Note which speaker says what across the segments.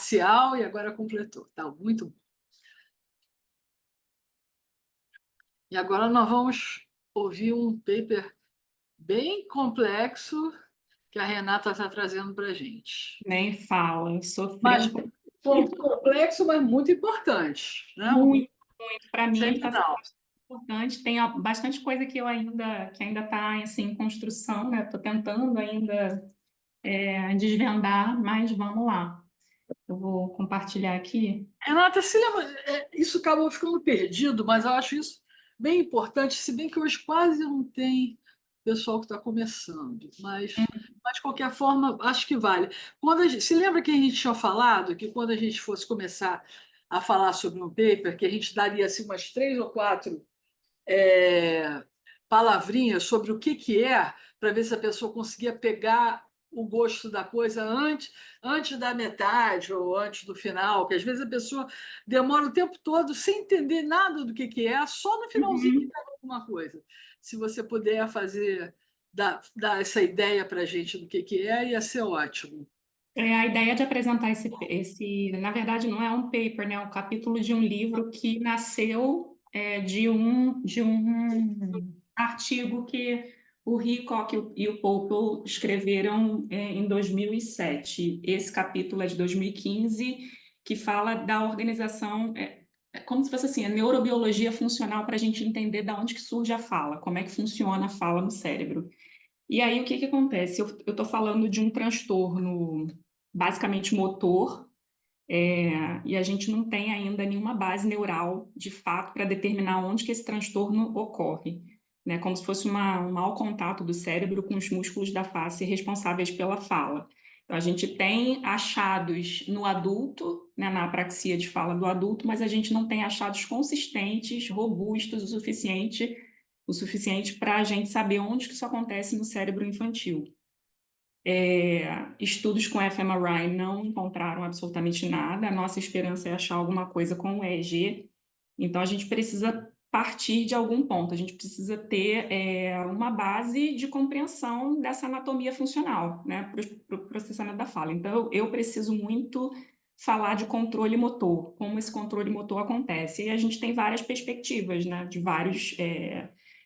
Speaker 1: parcial e agora completou. Tá muito bom. E agora nós vamos ouvir um paper bem complexo que a Renata está trazendo para a gente.
Speaker 2: Nem fala, sofri
Speaker 1: Mas complexo, mas muito importante, né?
Speaker 2: muito, muito. Para mim, ele está sendo
Speaker 1: Seminal.
Speaker 2: bastante importante. Tem bastante coisa que ainda está assim, em construção, né? Estou tentando ainda desvendar, mas vamos lá. Eu vou compartilhar aqui.
Speaker 1: Renata, se lembra, isso acabou ficando perdido, mas eu acho isso bem importante, se bem que hoje quase não tem pessoal que está começando, mas de qualquer forma, acho que vale. Se lembra que a gente tinha falado que quando a gente fosse começar a falar sobre um paper, que a gente daria assim, umas 3 ou 4 palavrinhas sobre o que é, para ver se a pessoa conseguia pegar o gosto da coisa antes da metade ou antes do final, que às vezes a pessoa demora o tempo todo sem entender nada do que é, só no finalzinho que
Speaker 2: Uhum.
Speaker 1: pega alguma coisa. Se você puder dar essa ideia para a gente do que é, ia ser ótimo.
Speaker 2: A ideia de apresentar na verdade, não é um paper, né? É um capítulo de um livro que nasceu de um artigo que o Hickok e o Popel escreveram em 2007. Esse capítulo é de 2015, que fala da organização, é como se fosse assim, a neurobiologia funcional para a gente entender de onde que surge a fala, como é que funciona a fala no cérebro. E aí, o que que acontece? Eu estou falando de um transtorno basicamente motor, e a gente não tem ainda nenhuma base neural, de fato, para determinar onde que esse transtorno ocorre, né? Como se fosse um mau contato do cérebro com os músculos da face responsáveis pela fala. Então, a gente tem achados no adulto, né, na apraxia de fala do adulto, mas a gente não tem achados consistentes, robustos o suficiente para a gente saber onde que isso acontece no cérebro infantil. Estudos com fMRI não encontraram absolutamente nada. A nossa esperança é achar alguma coisa com o EEG. Então, a gente precisa partir de algum ponto. A gente precisa ter uma base de compreensão dessa anatomia funcional, né, para o processamento da fala. Então, eu preciso muito falar de controle motor, como esse controle motor acontece. E a gente tem várias perspectivas, né, de vários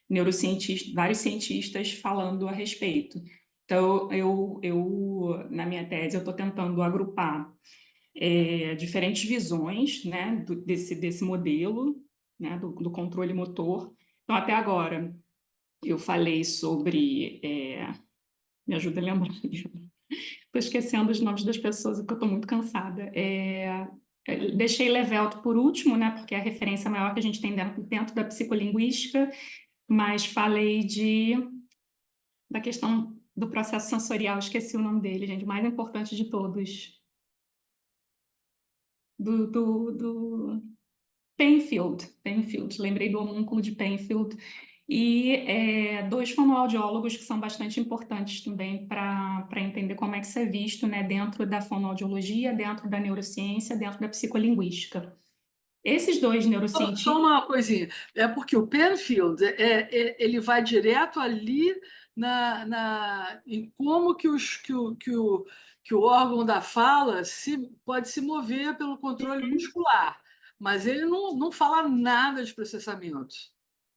Speaker 2: neurocientistas, vários cientistas falando a respeito. Então, na minha tese, eu estou tentando agrupar diferentes visões, né, desse modelo, né, do controle motor. Então, até agora, eu falei sobre... me ajuda a lembrar. Estou esquecendo os nomes das pessoas, porque eu estou muito cansada. Deixei Levelt por último, né, porque é a referência maior que a gente tem dentro da psicolinguística, mas falei da questão do processo sensorial, esqueci o nome dele, gente, o mais importante de todos, do Penfield, lembrei do homúnculo de Penfield, e dois fonoaudiólogos que são bastante importantes também para entender como é que isso é visto, né, dentro da fonoaudiologia, dentro da neurociência, dentro da psicolinguística. Esses dois
Speaker 1: Só
Speaker 2: neurocientistas.
Speaker 1: uma coisinha, é porque o Penfield ele vai direto ali em como que o órgão da fala pode se mover pelo controle muscular, mas ele não fala nada de processamento.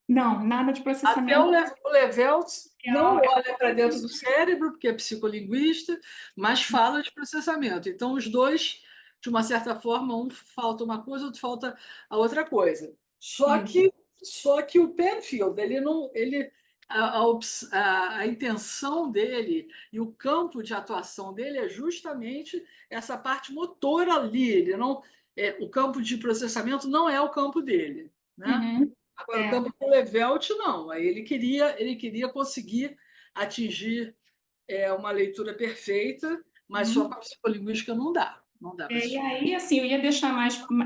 Speaker 2: Não, nada de
Speaker 1: Até o
Speaker 2: processamento
Speaker 1: Levelt não
Speaker 2: social.
Speaker 1: olha para dentro do cérebro, porque é psicolinguista, mas fala de processamento. Então, os dois, de uma certa forma, um falta uma coisa, outro falta a outra coisa. Só que o Penfield, ele não, ele, a intenção dele e o campo de atuação dele é justamente essa parte motora ali. Ele não, o campo de processamento não é o campo dele, né?
Speaker 2: Uhum.
Speaker 1: Agora, o
Speaker 2: É.
Speaker 1: campo do Levelt, não. Aí ele queria conseguir atingir uma leitura perfeita, mas só com
Speaker 2: Uhum.
Speaker 1: a psicolinguística não dá. Não dá para
Speaker 2: E
Speaker 1: se.
Speaker 2: aí, assim, eu ia deixar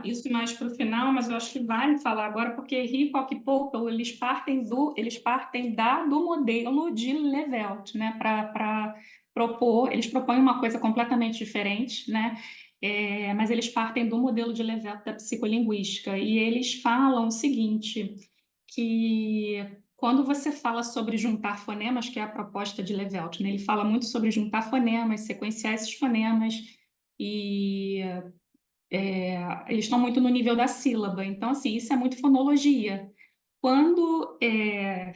Speaker 2: isso mais para o final, mas eu acho que vale falar agora, porque Hickok e Popel, eles partem do modelo de Levelt, né, para propor, eles propõem uma coisa completamente diferente, né, mas eles partem do modelo de Levelt da psicolinguística, e eles falam o seguinte, que quando você fala sobre juntar fonemas, que é a proposta de Levelt, né, ele fala muito sobre juntar fonemas, sequenciar esses fonemas, e eles estão muito no nível da sílaba. Então, assim, isso é muito fonologia. Quando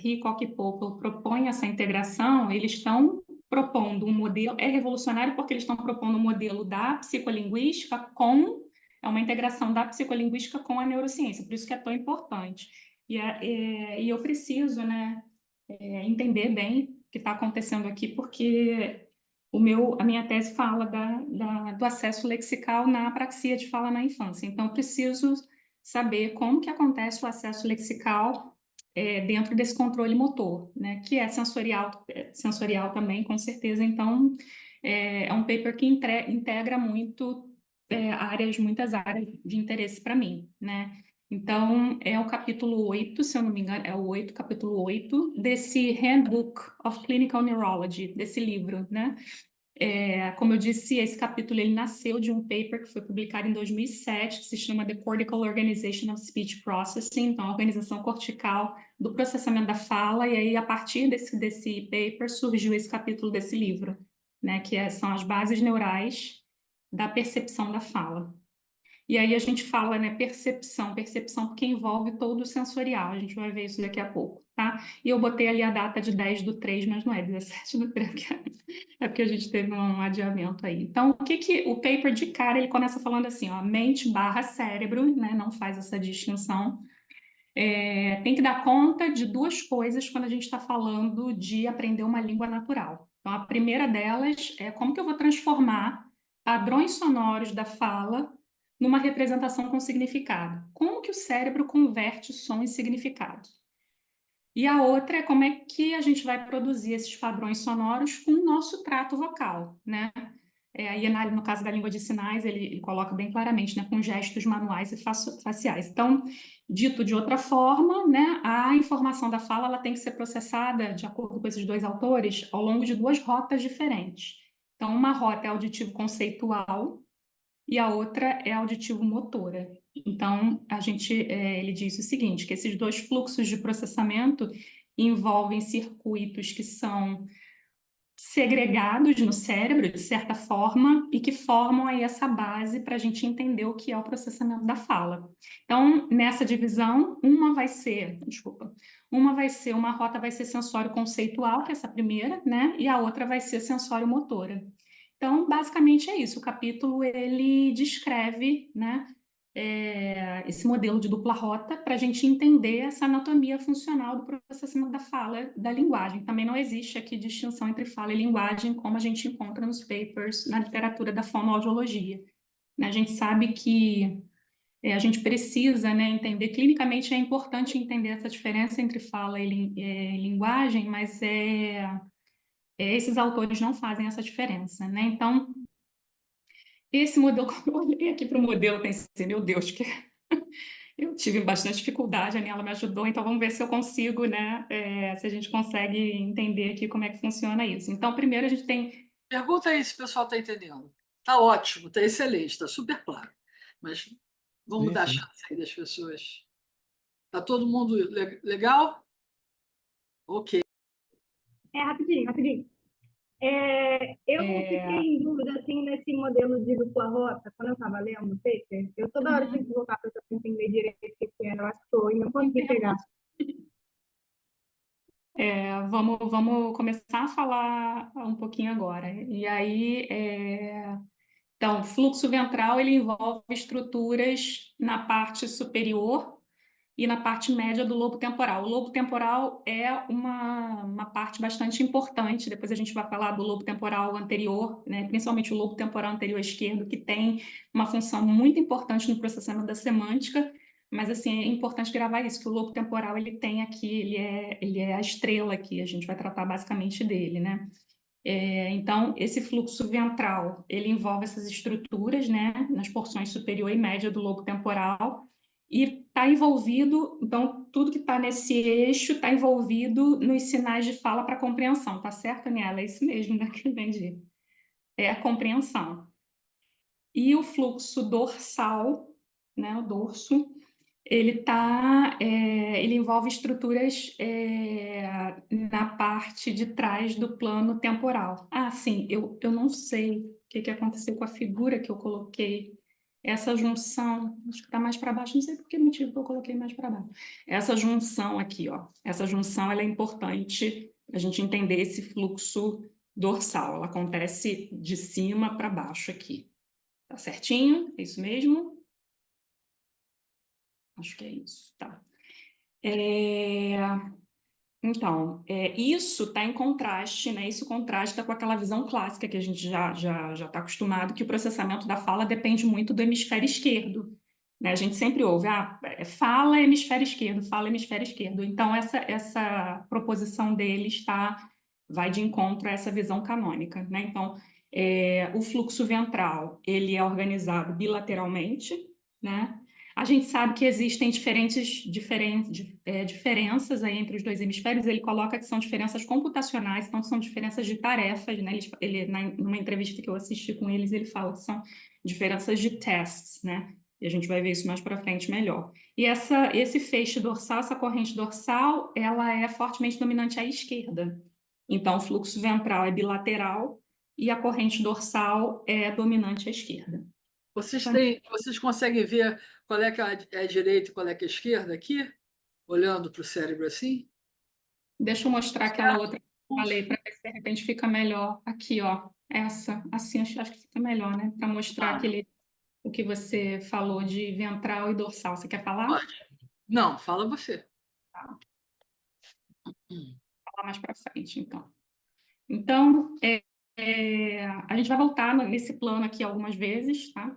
Speaker 2: Hickok e Popple propõem essa integração, eles estão propondo um modelo, é revolucionário porque eles estão propondo um modelo da psicolinguística é uma integração da psicolinguística com a neurociência, por isso que é tão importante. E eu preciso, né, entender bem o que está acontecendo aqui, porque a minha tese fala do acesso lexical na apraxia de fala na infância. Então, eu preciso saber como que acontece o acesso lexical dentro desse controle motor, né, que é sensorial também, com certeza. Então, é um paper que integra muito muitas áreas de interesse para mim, né? Então, é o capítulo 8, se eu não me engano, é o capítulo 8 desse Handbook of Clinical Neurology, desse livro, né? Como eu disse, esse capítulo ele nasceu de um paper que foi publicado em 2007, que se chama The Cortical Organization of Speech Processing, então a organização cortical do processamento da fala, e aí a partir desse paper surgiu esse capítulo desse livro, né, que são as bases neurais da percepção da fala. E aí a gente fala, né, percepção porque envolve todo o sensorial, a gente vai ver isso daqui a pouco, tá? E eu botei ali a data de 10/3, mas não é 17/3, é porque a gente teve um adiamento aí. Então, o paper de cara, ele começa falando assim, ó, mente/cérebro, né, não faz essa distinção, tem que dar conta de duas coisas quando a gente está falando de aprender uma língua natural. Então, a primeira delas é como que eu vou transformar padrões sonoros da fala numa representação com significado. Como que o cérebro converte som em significado? E a outra é como é que a gente vai produzir esses padrões sonoros com o nosso trato vocal, né? Aí, no caso da língua de sinais, ele coloca bem claramente, né, com gestos manuais e faciais. Então, dito de outra forma, né, a informação da fala ela tem que ser processada, de acordo com esses dois autores, ao longo de duas rotas diferentes. Então, uma rota é auditivo-conceitual e a outra é auditivo-motora. Então, ele diz o seguinte, que esses dois fluxos de processamento envolvem circuitos que são segregados no cérebro, de certa forma, e que formam aí essa base para a gente entender o que é o processamento da fala. Então, nessa divisão, uma rota vai ser sensório-conceitual, que é essa primeira, né? E a outra vai ser sensório-motora. Então, basicamente é isso. O capítulo, ele descreve, né, esse modelo de dupla rota para a gente entender essa anatomia funcional do processamento da fala, da linguagem. Também não existe aqui distinção entre fala e linguagem, como a gente encontra nos papers, na literatura da fonoaudiologia. A gente sabe que a gente precisa, né, entender, clinicamente é importante entender essa diferença entre fala e linguagem, mas esses autores não fazem essa diferença, né? Então, esse modelo, quando eu olhei aqui para o modelo, pensei, meu Deus, que eu tive bastante dificuldade, a Aniela me ajudou, então vamos ver se eu consigo, né? Se a gente consegue entender aqui como é que funciona isso. Então, primeiro a gente tem.
Speaker 1: Pergunta aí se o pessoal está entendendo. Está ótimo, está excelente, está super claro. Mas vamos
Speaker 3: Sim,
Speaker 1: dar
Speaker 3: sim.
Speaker 1: chance aí das pessoas. Está todo mundo legal? Ok.
Speaker 4: Rapidinho, rapidinho. Eu fiquei em dúvida, assim, nesse modelo de dupla rota, quando eu estava lendo o paper, eu toda hora tive que voltar para entender direito o que era, eu acho que eu não consegui pegar.
Speaker 2: Vamos começar a falar um pouquinho agora. E aí, então, o fluxo ventral ele envolve estruturas na parte superior e na parte média do lobo temporal. O lobo temporal é uma parte bastante importante, depois a gente vai falar do lobo temporal anterior, né? Principalmente o lobo temporal anterior esquerdo, que tem uma função muito importante no processamento da semântica, mas assim, é importante gravar isso, que o lobo temporal ele tem aqui, ele é a estrela aqui, a gente vai tratar basicamente dele, né? Então, esse fluxo ventral, ele envolve essas estruturas, né, nas porções superior e média do lobo temporal, e está envolvido, então, tudo que está nesse eixo está envolvido nos sinais de fala para compreensão, tá certo, Aniela? É isso mesmo, né, que eu entendi. É a compreensão. E o fluxo dorsal, né, o dorso, ele envolve estruturas na parte de trás do plano temporal. Ah, sim, eu não sei o que aconteceu com a figura que eu coloquei essa junção, acho que está mais para baixo, não sei por que motivo que eu coloquei mais para baixo. Essa junção aqui, ó, essa junção ela é importante a gente entender esse fluxo dorsal. Ela acontece de cima para baixo aqui. Tá certinho? É isso mesmo? Acho que é isso, tá. Então, isso está em contraste, né? Isso contrasta com aquela visão clássica que a gente já está acostumado, que o processamento da fala depende muito do hemisfério esquerdo, né? A gente sempre ouve, fala hemisfério esquerdo, fala hemisfério esquerdo. Então, essa proposição dele vai de encontro a essa visão canônica, né? Então, o fluxo ventral, ele é organizado bilateralmente, né? A gente sabe que existem diferenças aí entre os dois hemisférios. Ele coloca que são diferenças computacionais, então são diferenças de tarefas, né? Numa entrevista que eu assisti com eles, ele fala que são diferenças de tests, né? E a gente vai ver isso mais para frente melhor. E esse feixe dorsal, essa corrente dorsal, ela é fortemente dominante à esquerda. Então, o fluxo ventral é bilateral e a corrente dorsal é dominante à esquerda.
Speaker 1: Vocês conseguem ver qual é que é a direita e qual é que é a esquerda aqui? Olhando para o cérebro assim?
Speaker 2: Deixa eu mostrar aquela outra que eu falei para ver se de repente fica melhor. Aqui, ó. Essa, assim, acho que fica melhor, né? Para mostrar o que você falou de ventral e dorsal. Você quer falar?
Speaker 1: Pode. Não, fala você.
Speaker 2: Vou falar mais para frente, então. Então, a gente vai voltar nesse plano aqui algumas vezes, tá?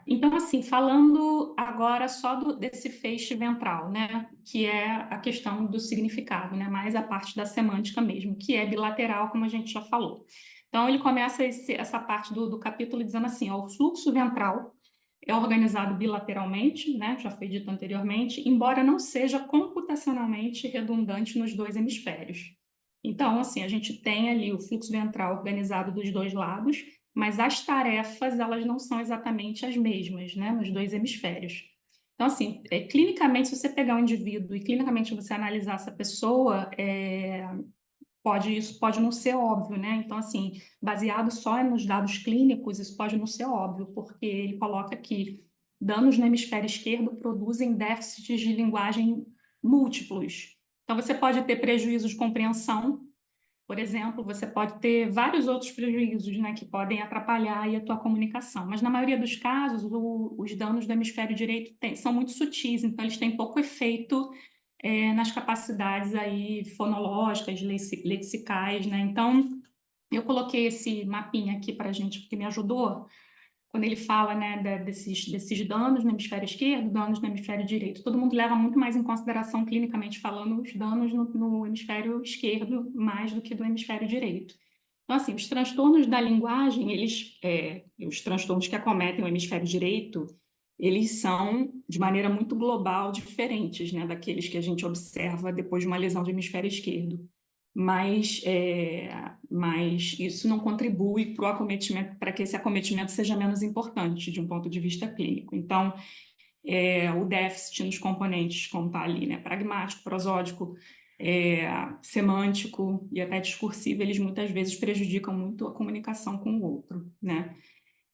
Speaker 2: Então, assim, falando agora só desse feixe ventral, né, que é a questão do significado, né, mais a parte da semântica mesmo, que é bilateral, como a gente já falou. Então, ele começa essa parte do capítulo dizendo assim, ó, o fluxo ventral é organizado bilateralmente, né, já foi dito anteriormente, embora não seja computacionalmente redundante nos dois hemisférios. Então, assim, a gente tem ali o fluxo ventral organizado dos dois lados, mas as tarefas, elas não são exatamente as mesmas, né, nos dois hemisférios. Então, assim, clinicamente, se você pegar um indivíduo e clinicamente você analisar essa pessoa, isso pode não ser óbvio, né? Então, assim, baseado só nos dados clínicos, isso pode não ser óbvio, porque ele coloca que danos no hemisfério esquerdo produzem déficits de linguagem múltiplos. Então, você pode ter prejuízos de compreensão, por exemplo, você pode ter vários outros prejuízos, né, que podem atrapalhar aí a tua comunicação. Mas, na maioria dos casos, os danos do hemisfério direito são muito sutis, então eles têm pouco efeito nas capacidades aí fonológicas, lexicais, né? Então, eu coloquei esse mapinha aqui para a gente, porque me ajudou quando ele fala, né, desses danos no hemisfério esquerdo, danos no hemisfério direito. Todo mundo leva muito mais em consideração, clinicamente falando, os danos no hemisfério esquerdo, mais do que do hemisfério direito. Então, assim, os transtornos da linguagem, os transtornos que acometem o hemisfério direito, eles são, de maneira muito global, diferentes, né, daqueles que a gente observa depois de uma lesão do hemisfério esquerdo. Mas isso não contribui para o acometimento, para que esse acometimento seja menos importante de um ponto de vista clínico. Então, o déficit nos componentes, como está ali, né, pragmático, prosódico, semântico e até discursivo, eles muitas vezes prejudicam muito a comunicação com o outro, né?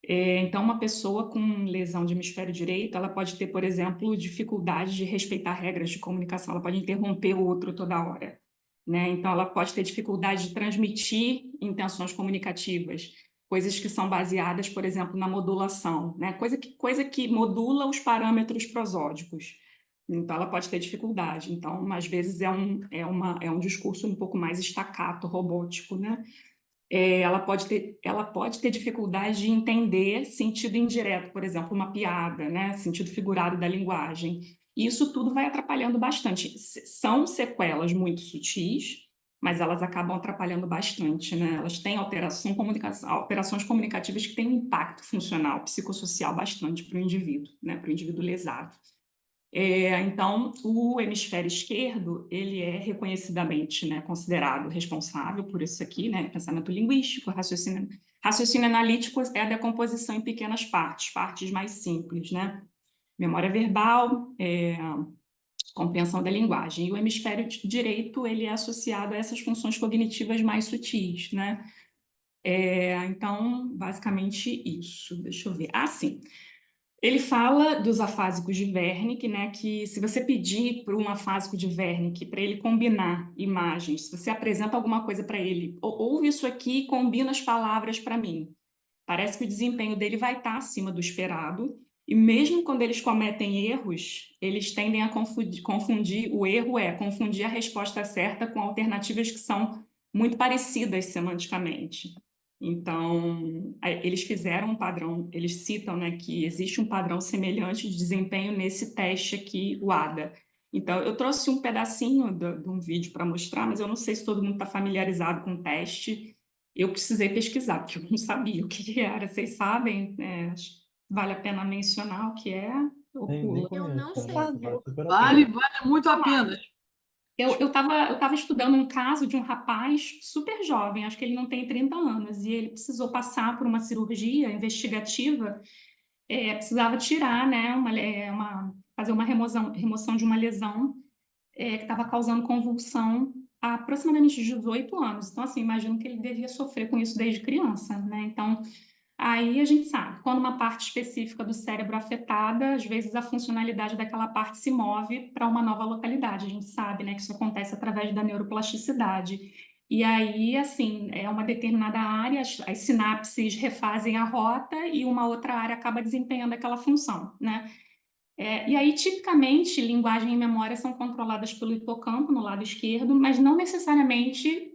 Speaker 2: Então, uma pessoa com lesão de hemisfério direito, ela pode ter, por exemplo, dificuldade de respeitar regras de comunicação, ela pode interromper o outro toda hora, né? Então, ela pode ter dificuldade de transmitir intenções comunicativas, coisas que são baseadas, por exemplo, na modulação, né? Coisa que modula os parâmetros prosódicos. Então, ela pode ter dificuldade. Então, às vezes, é um discurso um pouco mais estacato, robótico, né? Ela pode ter dificuldade de entender sentido indireto, por exemplo, uma piada, né? Sentido figurado da linguagem. E isso tudo vai atrapalhando bastante. São sequelas muito sutis, mas elas acabam atrapalhando bastante, né? Elas têm alterações comunicativas que têm um impacto funcional, psicossocial bastante para o indivíduo, né? Para o indivíduo lesado. Então, o hemisfério esquerdo, ele é reconhecidamente, né, considerado responsável por isso aqui, né, pensamento linguístico, raciocínio analítico é a decomposição em pequenas partes mais simples, né, memória verbal, compreensão da linguagem. E o hemisfério direito, ele é associado a essas funções cognitivas mais sutis, né, Então, basicamente isso. Deixa eu ver. Ah, sim. Ele fala dos afásicos de Wernicke, né? Que se você pedir para um afásico de Wernicke para ele combinar imagens, se você apresenta alguma coisa para ele, ouve isso aqui e combina as palavras para mim. Parece que o desempenho dele vai estar acima do esperado. E mesmo quando eles cometem erros, eles tendem a confundir, o erro é confundir a resposta certa com alternativas que são muito parecidas semanticamente. Então, eles fizeram um padrão, eles citam, né, que existe um padrão semelhante de desempenho nesse teste aqui, o ADA. Então, eu trouxe um pedacinho de um vídeo para mostrar, mas eu não sei se todo mundo está familiarizado com o teste. Eu precisei pesquisar, porque eu não sabia o que era. Vocês sabem? Acho que vale a pena mencionar o que é ou
Speaker 3: Nem
Speaker 2: pula?
Speaker 5: Eu
Speaker 3: conheço,
Speaker 5: não
Speaker 3: mas
Speaker 5: sei.
Speaker 3: vale super a
Speaker 1: Vale,
Speaker 3: pena.
Speaker 1: vale muito a pena.
Speaker 2: Eu tava estudando um caso de um rapaz super jovem, acho que ele não tem 30 anos, e ele precisou passar por uma cirurgia investigativa, precisava tirar, né, fazer uma remoção de uma lesão que estava causando convulsão há aproximadamente 18 anos. Então, assim, imagino que ele devia sofrer com isso desde criança, né? Então, aí a gente sabe, quando uma parte específica do cérebro é afetada, às vezes a funcionalidade daquela parte se move para uma nova localidade. A gente sabe, né, que isso acontece através da neuroplasticidade. E aí, assim, é uma determinada área, as sinapses refazem a rota e uma outra área acaba desempenhando aquela função, né? E aí, tipicamente, linguagem e memória são controladas pelo hipocampo no lado esquerdo, mas não necessariamente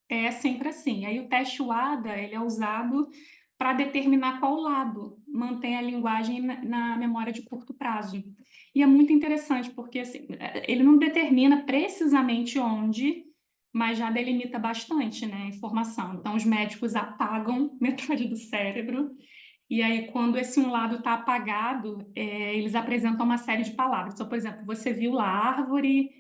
Speaker 2: é sempre assim. Aí o teste WADA, ele é usado para determinar qual lado mantém a linguagem na memória de curto prazo. E é muito interessante, porque assim, ele não determina precisamente onde, mas já delimita bastante, né, a informação. Então, os médicos apagam metade do cérebro e aí, quando esse um lado está apagado, eles apresentam uma série de palavras. Então, por exemplo, você viu lá árvore,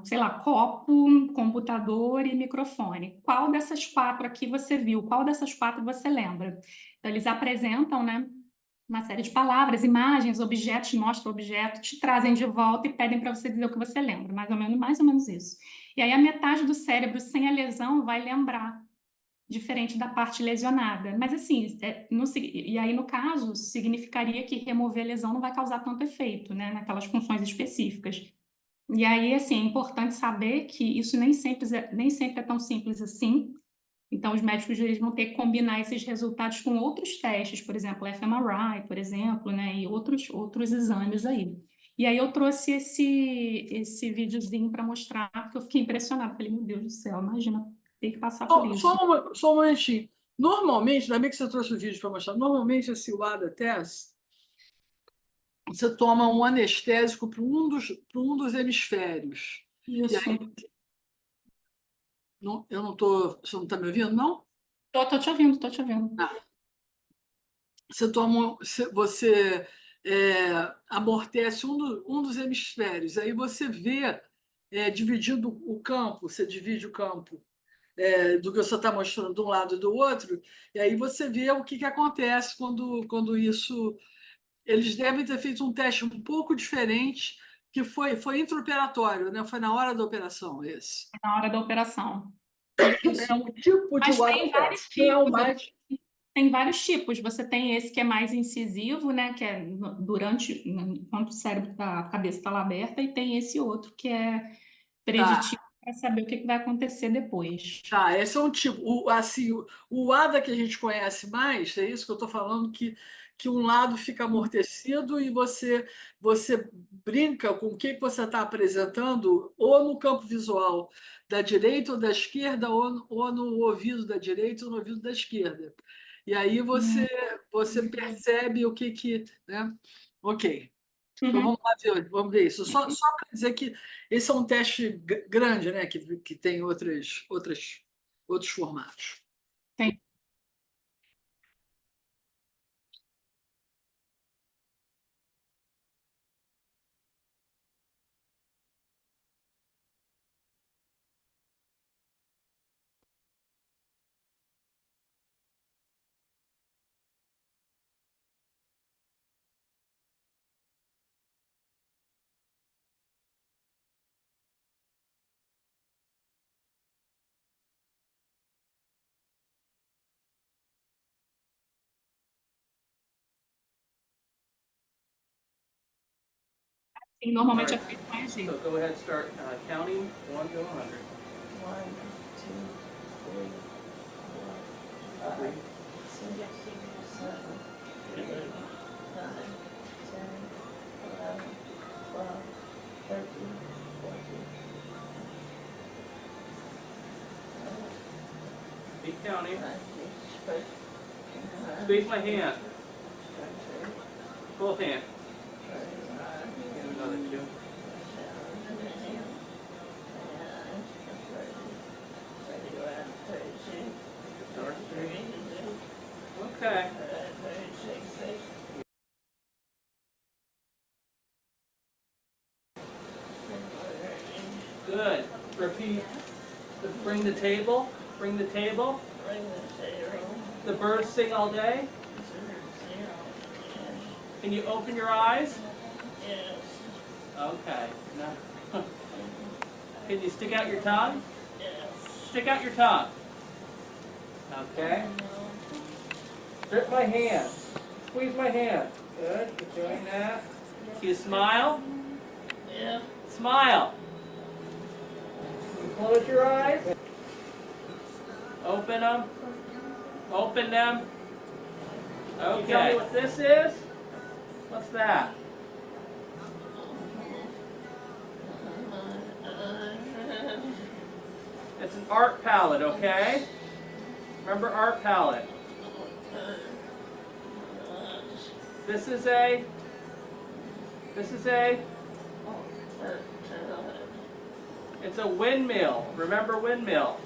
Speaker 2: sei lá, copo, computador e microfone. Qual dessas quatro aqui você viu? Qual dessas quatro você lembra? Então, eles apresentam, né, uma série de palavras, imagens, objetos, mostram o objeto, te trazem de volta e pedem para você dizer o que você lembra. Mais ou menos isso. E aí, a metade do cérebro sem a lesão vai lembrar diferente da parte lesionada. Mas assim, e aí no caso, significaria que remover a lesão não vai causar tanto efeito, né, naquelas funções específicas. E aí, assim, é importante saber que isso nem sempre é tão simples assim. Então, os médicos eles vão ter que combinar esses resultados com outros testes, por exemplo, fMRI, por exemplo, né, e outros exames aí. E aí eu trouxe esse videozinho para mostrar, porque eu fiquei impressionada. Falei, meu Deus do céu, imagina ter que passar por isso.
Speaker 1: Só um momentinho. Normalmente, ainda bem que você trouxe o vídeo para mostrar, normalmente esse WADA test, você toma um anestésico para um dos hemisférios. E
Speaker 2: Isso.
Speaker 1: aí, eu não estou. Você não está me ouvindo, não?
Speaker 2: Tô te ouvindo, tô te ouvindo.
Speaker 1: Você toma, você amortece um dos hemisférios. Aí você vê, dividindo o campo, você divide o campo do que você está mostrando de um lado e do outro, e aí você vê o que, que acontece quando isso. Eles devem ter feito um teste um pouco diferente, que foi intraoperatório, né? Foi na hora da operação esse.
Speaker 2: Na hora da operação.
Speaker 1: É
Speaker 2: Isso.
Speaker 1: um tipo de
Speaker 2: Mas
Speaker 1: WADA
Speaker 2: tem vários
Speaker 1: test, não é o
Speaker 2: tipos.
Speaker 1: mais.
Speaker 2: Tem vários tipos. Você tem esse que é mais incisivo, né? Que é enquanto o cérebro a cabeça está lá aberta, e tem esse outro que é
Speaker 1: Tá.
Speaker 2: preditivo para saber o que vai acontecer depois.
Speaker 1: Tá, esse é um tipo. Assim, o ADA que a gente conhece mais, é isso que eu estou falando, que um lado fica amortecido e você brinca com o que que você está apresentando, ou no campo visual da direita ou da esquerda, ou no ouvido da direita ou no ouvido da esquerda. E aí você percebe o que que. Né? Ok. Então
Speaker 2: Uhum.
Speaker 1: vamos ver isso. Só para dizer que esse é um teste grande, né? Que tem outros formatos.
Speaker 2: Tem. E normalmente é
Speaker 3: Alright.
Speaker 2: feito com EG.
Speaker 3: So go ahead, start counting 1 to 100.
Speaker 5: 1, 2, 3, 4, 5, 6, 7, 8, 9, 10, 11, 12, 13, 14.
Speaker 3: Keep counting.
Speaker 5: 19,
Speaker 3: Squeeze my hand. Both hands. Give another 2. Start 3. Okay. Good. Repeat. Bring the table. Bring the table. The birds sing all day. Can you open your eyes?
Speaker 5: Yes.
Speaker 3: Okay. Now, can you stick out your tongue?
Speaker 5: Yes.
Speaker 3: Stick out your tongue. Okay. Grip my hand. Squeeze my hand. Good. You're doing that. Can you smile?
Speaker 5: Yeah.
Speaker 3: Smile. Close your eyes. Open them. Open them. Okay. Tell me what this is? What's that? It's an art palette, okay? Remember art palette. This is a it's a windmill. Remember windmill.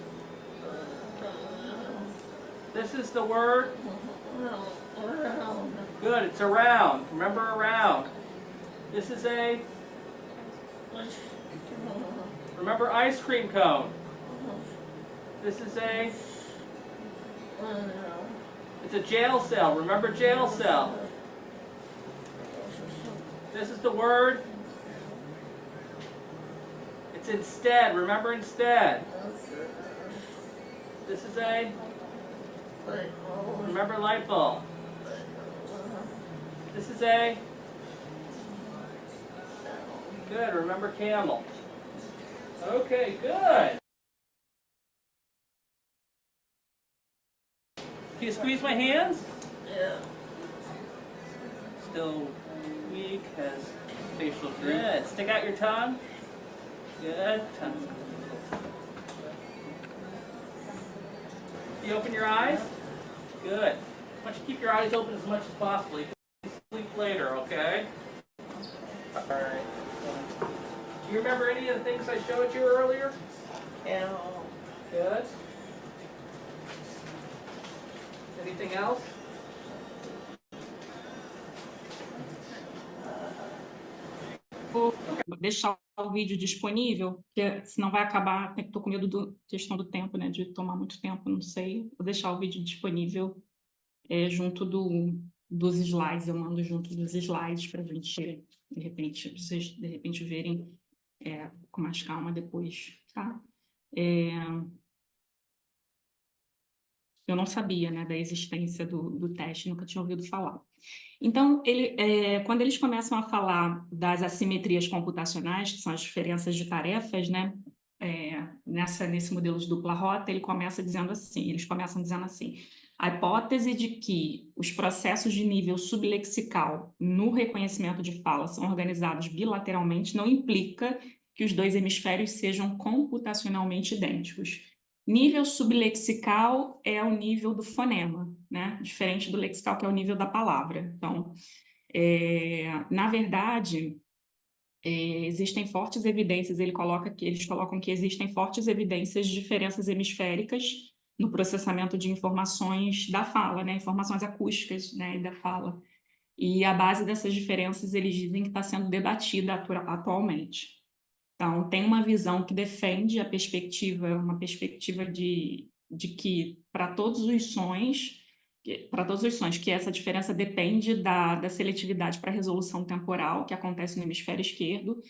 Speaker 3: This is the word. Good, it's around. Remember around. This is a remember ice cream cone. This is a it's a jail cell. Remember jail cell. This is the word. It's instead. Remember instead. This is a remember light bulb. This is a good. Remember camel. Okay, good. Can you squeeze my hands?
Speaker 5: Yeah.
Speaker 3: Still weak, has facial droop. Good. Stick out your tongue. Good. Tongue. You open your eyes? Good. Why don't you keep your eyes open as much as possible? You can sleep later, okay? Alright. Do you remember any of the things I showed you earlier?
Speaker 5: Yeah.
Speaker 3: Good. Anything else?
Speaker 2: Vou deixar o vídeo disponível, porque senão vai acabar. Estou com medo da questão do tempo, né? De tomar muito tempo, não sei. Vou deixar o vídeo disponível junto dos slides. Eu mando junto dos slides para a gente, de repente, vocês de repente verem com mais calma depois, tá? Eu não sabia, né, da existência do teste, nunca tinha ouvido falar. Então, quando eles começam a falar das assimetrias computacionais, que são as diferenças de tarefas, né, nesse modelo de dupla rota, eles começam dizendo assim, a hipótese de que os processos de nível sublexical no reconhecimento de fala são organizados bilateralmente não implica que os dois hemisférios sejam computacionalmente idênticos. Nível sublexical é o nível do fonema, né? Diferente do lexical, que é o nível da palavra. Então, na verdade, existem fortes evidências, eles colocam que existem fortes evidências de diferenças hemisféricas no processamento de informações da fala, né? Informações acústicas, né? Da fala. E a base dessas diferenças, eles dizem que está sendo debatida atualmente. Então, tem uma visão que defende uma perspectiva de que para todos os sons, que essa diferença depende da seletividade para resolução temporal, que acontece no hemisfério esquerdo,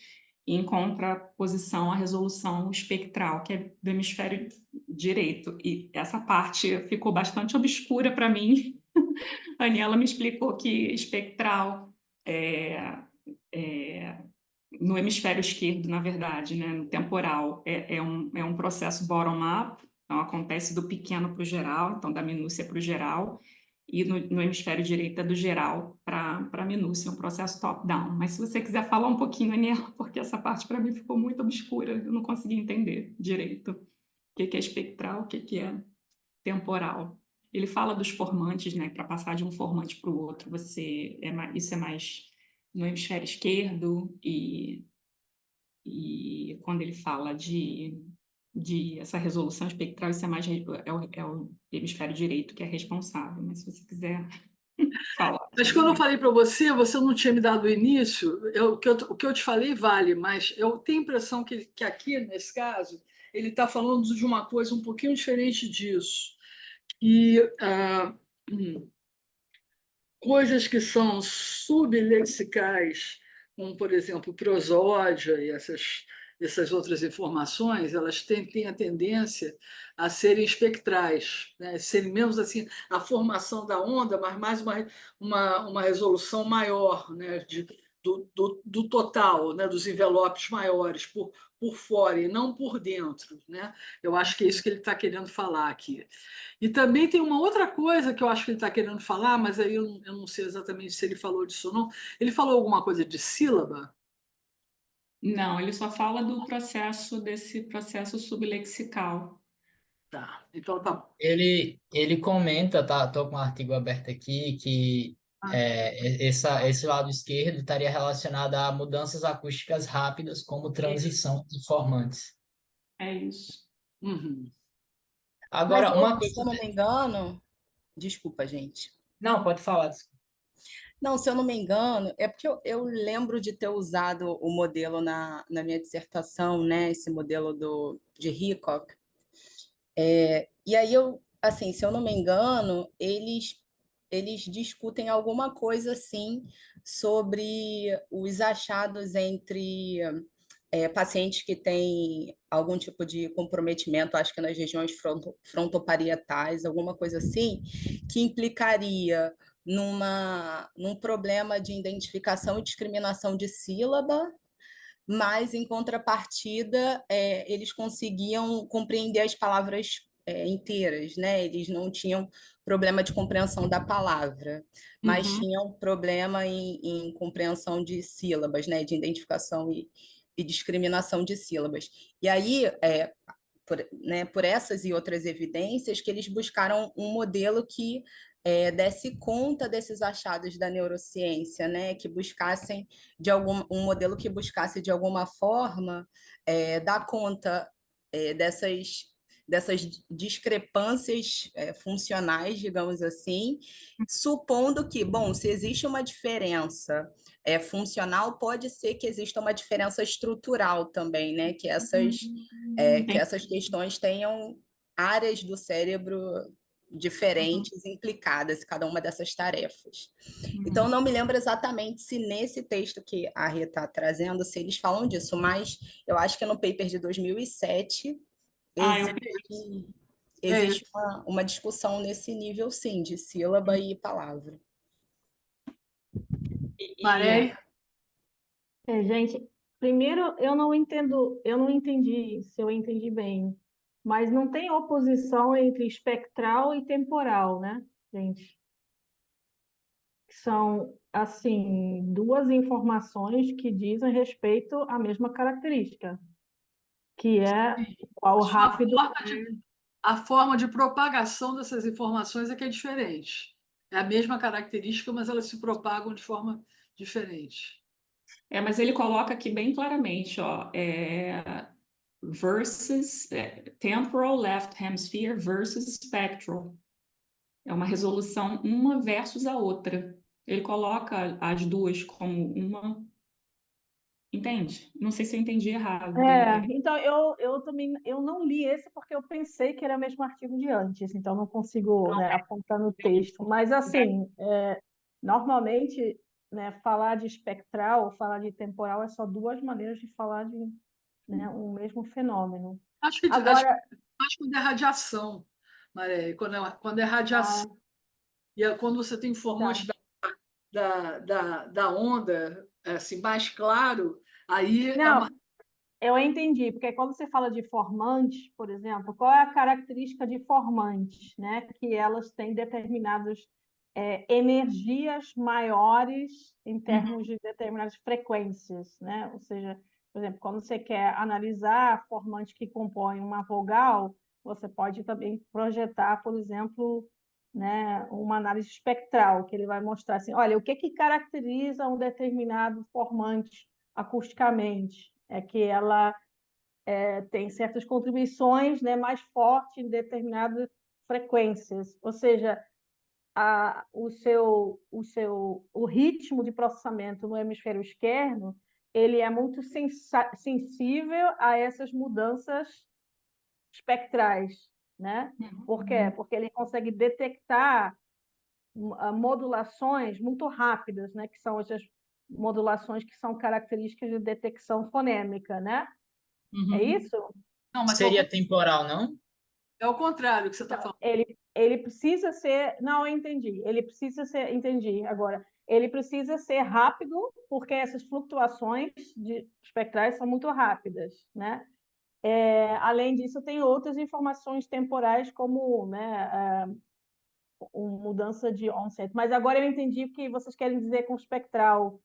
Speaker 2: e em contraposição à resolução espectral, que é do hemisfério direito. E essa parte ficou bastante obscura para mim. A Aniela me explicou que espectral no hemisfério esquerdo, na verdade, né, no temporal, é um processo bottom-up, então acontece do pequeno para o geral, então da minúcia para o geral, e no hemisfério direito é do geral para a minúcia, é um processo top-down. Mas se você quiser falar um pouquinho, Aniela, porque essa parte para mim ficou muito obscura, eu não consegui entender direito o que é espectral, o que é temporal. Ele fala dos formantes, né, para passar de um formante para o outro, isso é mais no hemisfério esquerdo, e quando ele fala de essa resolução espectral, isso é mais é o hemisfério direito que é responsável. Mas se você quiser falar.
Speaker 1: Mas quando eu falei para você, você não tinha me dado o início, o que eu te falei vale, mas eu tenho a impressão que aqui, nesse caso, ele está falando de uma coisa um pouquinho diferente disso. E coisas que são sublexicais, como, por exemplo, prosódia e essas outras informações, elas têm a tendência a serem espectrais, né? Serem menos assim a formação da onda, mas mais uma resolução maior, né? Do total, né? Dos envelopes maiores por fora e não por dentro, né? Eu acho que é isso que ele está querendo falar aqui. E também tem uma outra coisa que eu acho que ele está querendo falar, mas aí eu não sei exatamente se ele falou disso ou não. Ele falou alguma coisa de sílaba?
Speaker 2: Não, ele só fala desse processo sublexical.
Speaker 1: Tá, então tá.
Speaker 6: Ele comenta, tá? Tô com um artigo aberto aqui, que esse lado esquerdo estaria relacionado a mudanças acústicas rápidas, como transição de formantes.
Speaker 2: É isso.
Speaker 1: Uhum.
Speaker 7: Mas
Speaker 6: Agora, uma
Speaker 7: se
Speaker 6: coisa.
Speaker 7: eu não me engano, desculpa, gente.
Speaker 6: Não, pode falar.
Speaker 7: Não, se eu não me engano, é porque eu lembro de ter usado o modelo na minha dissertação, né? Esse modelo de Hickok. E aí assim, se eu não me engano, eles discutem alguma coisa assim sobre os achados entre pacientes que têm algum tipo de comprometimento, acho que nas regiões frontoparietais, alguma coisa assim, que implicaria num problema de identificação e discriminação de sílaba, mas, em contrapartida, eles conseguiam compreender as palavras inteiras, né? Eles não tinham problema de compreensão da palavra, mas
Speaker 1: Uhum.
Speaker 7: tinham problema em compreensão de sílabas, né? De identificação e discriminação de sílabas. E aí, por essas e outras evidências, que eles buscaram um modelo que desse conta desses achados da neurociência, né? Que buscassem um modelo que buscasse de alguma forma dar conta dessas discrepâncias funcionais, digamos assim, supondo que, bom, se existe uma diferença funcional, pode ser que exista uma diferença estrutural também, né? Que essas questões tenham áreas do cérebro diferentes implicadas em cada uma dessas tarefas. Então, não me lembro exatamente se nesse texto que a Rê está trazendo, se eles falam disso, mas eu acho que no paper de 2007 existe uma discussão nesse nível, sim, de sílaba e palavra.
Speaker 1: Maré?
Speaker 4: Gente, primeiro eu não entendi se eu entendi bem, mas não tem oposição entre espectral e temporal, né, gente? São, assim, duas informações que dizem respeito à mesma característica, que é qual
Speaker 1: Só
Speaker 4: rápido.
Speaker 1: a forma de propagação dessas informações é que é diferente. É a mesma característica, mas elas se propagam de forma diferente.
Speaker 2: Mas ele coloca aqui bem claramente, ó, temporal left hemisphere versus spectral. É uma resolução uma versus a outra. Ele coloca as duas como uma. Entende? Não sei se eu entendi errado, de repente.
Speaker 4: Então eu também eu não li esse porque eu pensei que era o mesmo artigo de antes, então não consigo, né, apontar no texto. Mas assim, normalmente, né, falar de espectral, falar de temporal é só duas maneiras de falar de, né, um mesmo fenômeno.
Speaker 1: Acho que
Speaker 4: Agora,
Speaker 1: quando é radiação, Maré, quando é radiação, e quando você tem
Speaker 4: tá.
Speaker 1: informante da onda assim, mais claro, Aí é
Speaker 8: Não,
Speaker 1: uma.
Speaker 8: eu entendi, porque quando você fala de formantes, por exemplo, qual é a característica de formantes, né? Que elas têm determinadas energias maiores em termos de determinadas frequências, né? Ou seja, por exemplo, quando você quer analisar formantes que compõem uma vogal, você pode também projetar, por exemplo, né, uma análise espectral, que ele vai mostrar assim, olha, o que que caracteriza um determinado formante acusticamente? É que ela tem certas contribuições, né, mais fortes em determinadas frequências, ou seja, o ritmo de processamento no hemisfério esquerdo ele é muito sensível a essas mudanças espectrais, né? Por quê? Porque ele consegue detectar modulações muito rápidas, né? Que são essas modulações que são características de detecção fonêmica, né? É isso?
Speaker 1: Não, mas
Speaker 6: Seria temporal, não?
Speaker 1: é o contrário que você está falando.
Speaker 8: Ele precisa ser. Não, eu entendi. Ele precisa ser. Entendi agora. Ele precisa ser rápido, porque essas flutuações espectrais são muito rápidas, né? Além disso, tem outras informações temporais, como, né, mudança de onset. Mas agora eu entendi o que vocês querem dizer com espectral,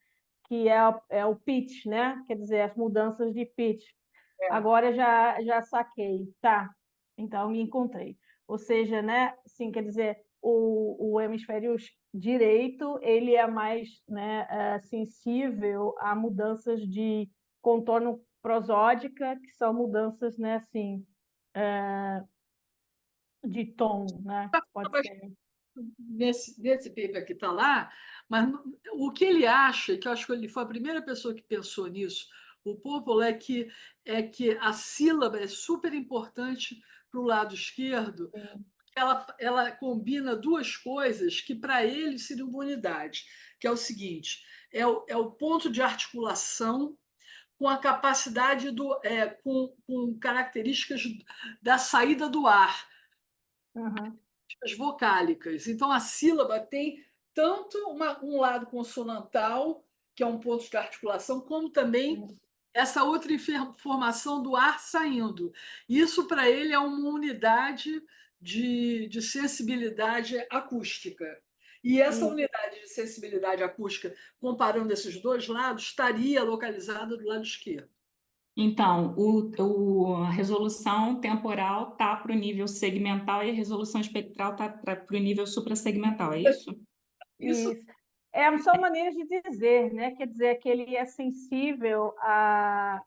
Speaker 8: que é o pitch, né? Quer dizer, as mudanças de pitch. Agora já saquei. Tá, então me encontrei. Ou seja, né, sim, quer dizer, o hemisfério direito ele é mais, né, sensível a mudanças de contorno prosódica, que são mudanças, né, assim, de tom, né? Pode ser.
Speaker 1: Nesse paper que está lá, mas o que ele acha, que eu acho que ele foi a primeira pessoa que pensou nisso, o Popolo, é que a sílaba é super importante para o lado esquerdo. Ela combina duas coisas que para ele seriam uma unidade, que é o seguinte: é o ponto de articulação com a capacidade com características da saída do ar,
Speaker 8: Uhum.
Speaker 1: as vocálicas. Então, a sílaba tem tanto um lado consonantal, que é um ponto de articulação, como também essa outra informação do ar saindo. Isso, para ele, é uma unidade de sensibilidade acústica. E essa unidade de sensibilidade acústica, comparando esses dois lados, estaria localizada do lado esquerdo.
Speaker 2: Então, a resolução temporal está para o nível segmental e a resolução espectral está para o nível suprassegmental, é isso?
Speaker 1: Isso
Speaker 8: Isso. São maneiras de dizer, né? Quer dizer que ele é sensível a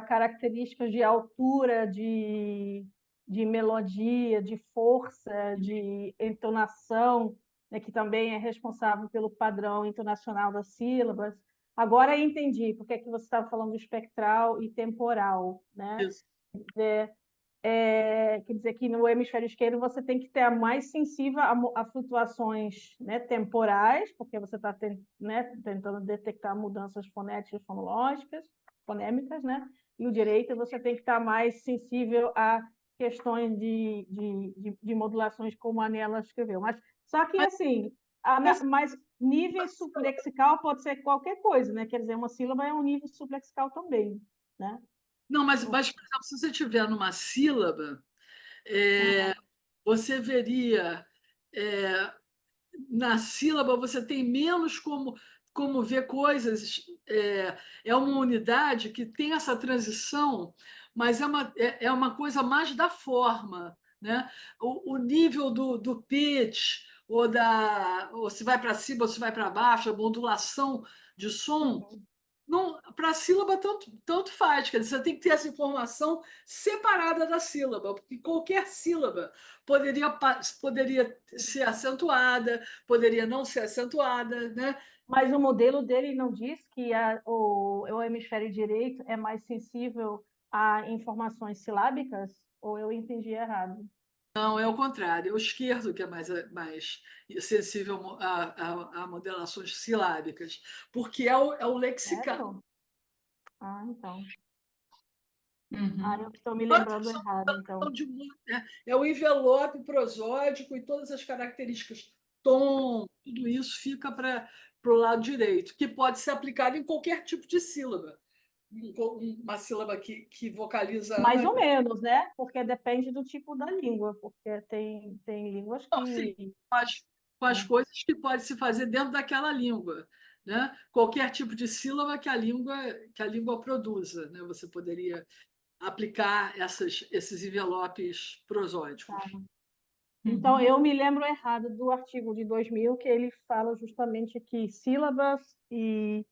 Speaker 8: características de altura, de melodia, de força, de entonação, né? Que também é responsável pelo padrão intonacional das sílabas. Agora eu entendi porque é que você estava falando espectral e temporal, né?
Speaker 1: isso.
Speaker 8: Quer dizer que no hemisfério esquerdo você tem que ter mais sensível a flutuações, né, temporais, porque você está tentando detectar mudanças fonéticas, fonológicas, fonêmicas, né? E o direito você tem que estar mais sensível a questões de modulações, como a Anela escreveu. Mas só que assim, mas nível sublexical pode ser qualquer coisa, né? Quer dizer, uma sílaba é um nível sublexical também, né?
Speaker 1: Não, mas, por exemplo, se você tiver numa sílaba, você veria, é, na sílaba, você tem menos como ver coisas. É uma unidade que tem essa transição, mas é uma coisa mais da forma, né? O nível do pitch, ou se vai para cima ou se vai para baixo, a modulação de som. Não, para a sílaba tanto faz, quer dizer, você tem que ter essa informação separada da sílaba, porque qualquer sílaba poderia ser acentuada, poderia não ser acentuada, né?
Speaker 8: Mas o modelo dele não diz que o hemisfério direito é mais sensível a informações silábicas? Ou eu entendi errado?
Speaker 1: Não, é o contrário, é o esquerdo que é mais sensível a modelações silábicas, porque é o lexical.
Speaker 8: Sério? Ah, então. Ah, eu
Speaker 2: Uhum.
Speaker 8: estou me lembrando errado, então.
Speaker 1: É o envelope prosódico e todas as características, tom, tudo isso fica para o lado direito, que pode ser aplicado em qualquer tipo de sílaba. uma sílaba que vocaliza
Speaker 8: Mais ou
Speaker 1: antes.
Speaker 8: menos, né? Porque depende do tipo da língua, porque tem línguas
Speaker 1: Não, sim,
Speaker 8: que...
Speaker 1: com as coisas que pode se fazer dentro daquela língua, né? Qualquer tipo de sílaba que a língua produza, né? Você poderia aplicar esses envelopes prosódicos.
Speaker 8: Então,
Speaker 2: Uhum.
Speaker 8: eu me lembro errado do artigo de 2000, que ele fala justamente que sílabas e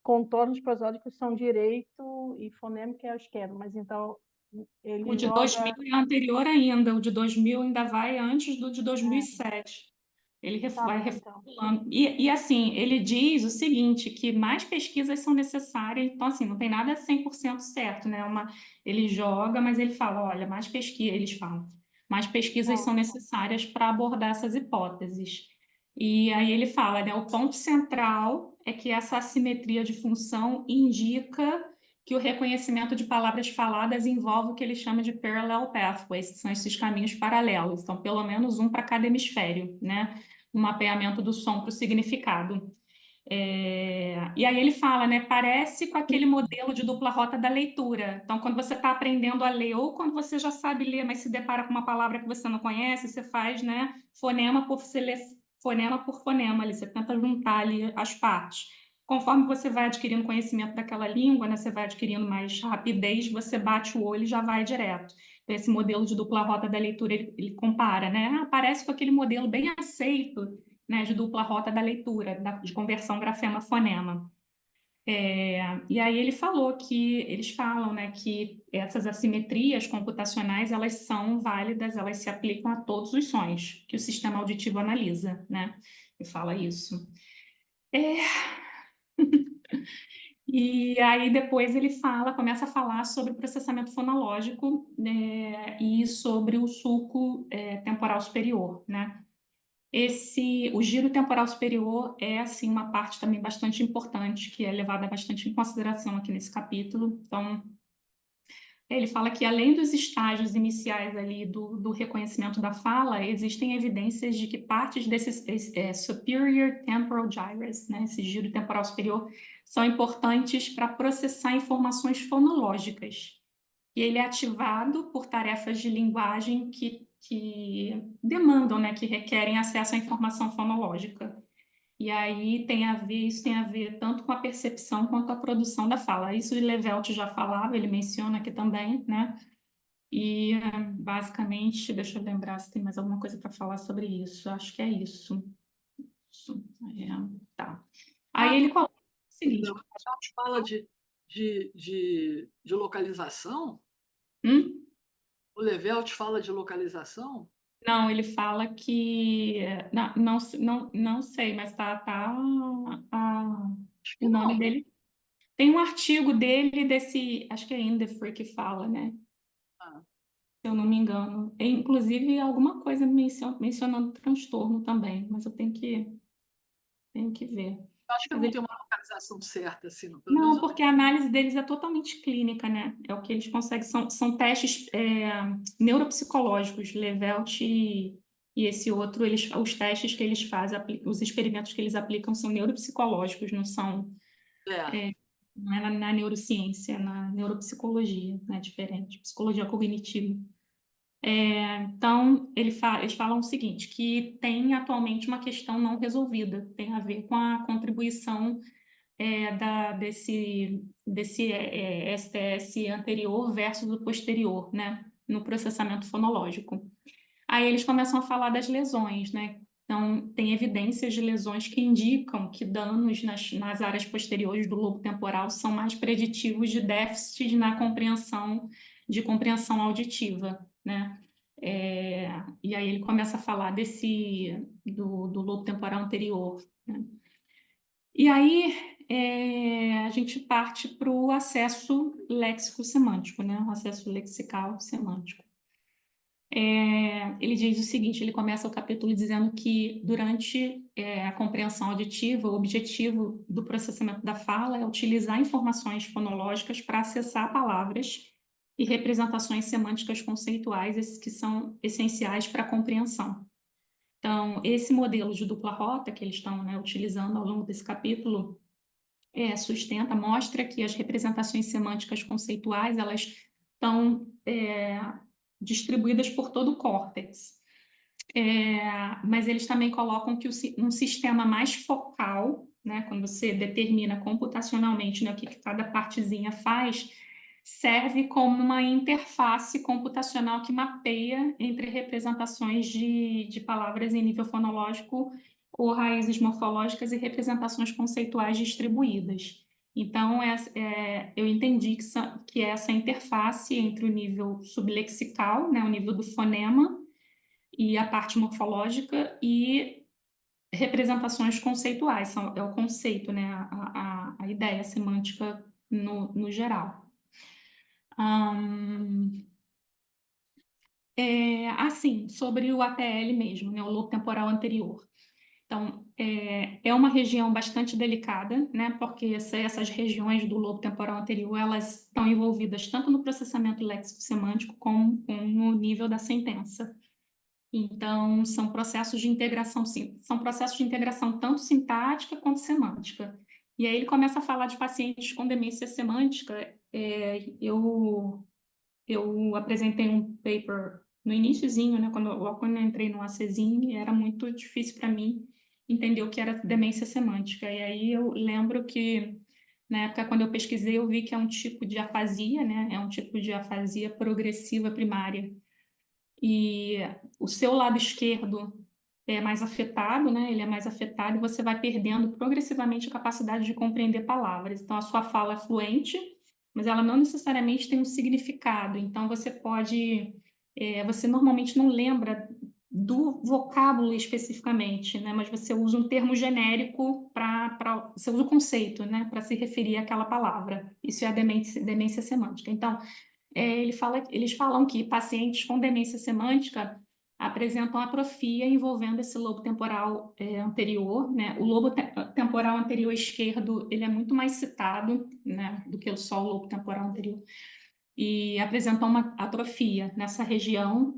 Speaker 8: contornos prosódicos são direito e fonêmica é a esquerda, mas então
Speaker 2: O
Speaker 8: ele
Speaker 2: de 2000
Speaker 8: joga...
Speaker 2: é anterior ainda, o de 2000 ainda vai antes do de
Speaker 8: É,
Speaker 2: 2007. Ele
Speaker 8: tá
Speaker 2: vai
Speaker 8: bom, então.
Speaker 2: reformulando. E assim, ele diz o seguinte, que mais pesquisas são necessárias, então assim, não tem nada 100% certo, né? Ele joga, mas ele fala, olha, mais pesquisa, eles falam, mais pesquisas
Speaker 8: Não,
Speaker 2: são necessárias para abordar essas hipóteses. E aí ele fala, né, o ponto central é que essa assimetria de função indica que o reconhecimento de palavras faladas envolve o que ele chama de parallel pathways, que são esses caminhos paralelos, então pelo menos um para cada hemisfério, né? O mapeamento do som para o significado. E aí ele fala, né? Parece com aquele modelo de dupla rota da leitura. Então, quando você está aprendendo a ler, ou quando você já sabe ler, mas se depara com uma palavra que você não conhece, você faz, né? Fonema por fonema, ali, você tenta juntar ali as partes. Conforme você vai adquirindo conhecimento daquela língua, né? Você vai adquirindo mais rapidez, você bate o olho e já vai direto. Então, esse modelo de dupla rota da leitura, ele compara, né? Ah, parece com aquele modelo bem aceito, né, de dupla rota da leitura, de conversão grafema-fonema. E aí ele falou que, eles falam, né, que essas assimetrias computacionais, elas são válidas, elas se aplicam a todos os sons que o sistema auditivo analisa, né? Ele fala isso. E aí depois ele começa a falar sobre o processamento fonológico, né, e sobre o sulco temporal superior, né? O giro temporal superior é, assim, uma parte também bastante importante, que é levada bastante em consideração aqui nesse capítulo. Então, ele fala que, além dos estágios iniciais ali do reconhecimento da fala, existem evidências de que partes desses superior temporal gyrus, né, esse giro temporal superior, são importantes para processar informações fonológicas. E ele é ativado por tarefas de linguagem que demandam, né, que requerem acesso à informação fonológica. E aí isso tem a ver tanto com a percepção quanto a produção da fala. Isso o Levelt já falava, ele menciona aqui também, né? E basicamente, deixa eu lembrar se tem mais alguma coisa para falar sobre isso. Acho que é isso. Tá. Aí ele coloca o seguinte.
Speaker 1: A gente fala de localização? O Levelt fala de localização?
Speaker 2: Não, ele fala que não sei, mas
Speaker 1: Acho que
Speaker 2: o nome
Speaker 1: não.
Speaker 2: dele. Tem um artigo dele acho que é Indefree que fala, né?
Speaker 1: Ah.
Speaker 2: Se eu não me engano. Inclusive alguma coisa mencionando transtorno também, mas eu tenho que ver.
Speaker 1: Acho que
Speaker 2: Mas
Speaker 1: não tem uma localização certa, assim, não. Pelo menos
Speaker 2: não, porque a análise deles é totalmente clínica, né? É o que eles conseguem, são testes neuropsicológicos, Levelt e esse outro, os testes que eles fazem, os experimentos que eles aplicam são neuropsicológicos, não é na neurociência, é na neuropsicologia, né? Diferente, psicologia cognitiva. Então, eles falam o seguinte, que tem atualmente uma questão não resolvida, tem a ver com a contribuição desse STS anterior versus o posterior, né, no processamento fonológico. Aí eles começam a falar das lesões, né? Então, tem evidências de lesões que indicam que danos nas áreas posteriores do lobo temporal são mais preditivos de déficits na compreensão auditiva, né? E aí ele começa a falar do lobo temporal anterior, né? E aí a gente parte para o acesso léxico-semântico, né? O acesso lexical-semântico. Ele diz o seguinte, ele começa o capítulo dizendo que durante a compreensão auditiva, o objetivo do processamento da fala é utilizar informações fonológicas para acessar palavras e representações semânticas conceituais que são essenciais para a compreensão. Então, esse modelo de dupla rota que eles estão, né, utilizando ao longo desse capítulo, sustenta, mostra que as representações semânticas conceituais, elas estão distribuídas por todo o córtex. Mas eles também colocam que um sistema mais focal, né, quando você determina computacionalmente, né, o que cada partezinha faz, serve como uma interface computacional que mapeia entre representações de palavras em nível fonológico ou raízes morfológicas e representações conceituais distribuídas. Então, eu entendi que essa interface entre o nível sublexical, né, o nível do fonema, e a parte morfológica e representações conceituais, é o conceito, né, a ideia semântica no geral. Assim, sobre o ATL mesmo, né, o lobo temporal anterior. Então, é uma região bastante delicada, né, porque essas regiões do lobo temporal anterior, elas estão envolvidas tanto no processamento léxico-semântico como no nível da sentença. Então, são processos de integração tanto sintática quanto semântica. E aí ele começa a falar de pacientes com demência semântica. Eu apresentei um paper no iniciozinho, né, quando eu entrei no ACESIM, era muito difícil para mim entender o que era demência semântica. E aí eu lembro que, na época, quando eu pesquisei, eu vi que é um tipo de afasia, né, é um tipo de afasia progressiva primária. E o seu lado esquerdo é mais afetado, né? Ele é mais afetado e você vai perdendo progressivamente a capacidade de compreender palavras. Então, a sua fala é fluente, mas ela não necessariamente tem um significado. Então, você normalmente não lembra do vocábulo especificamente, né? Mas você usa um termo genérico você usa o conceito, né? Para se referir àquela palavra. Isso é a demência semântica. Então, eles falam que pacientes com demência semântica apresentam atrofia envolvendo esse lobo temporal anterior, né? O lobo temporal anterior esquerdo, ele é muito mais citado, né, do que só o lobo temporal anterior, e apresentam uma atrofia nessa região,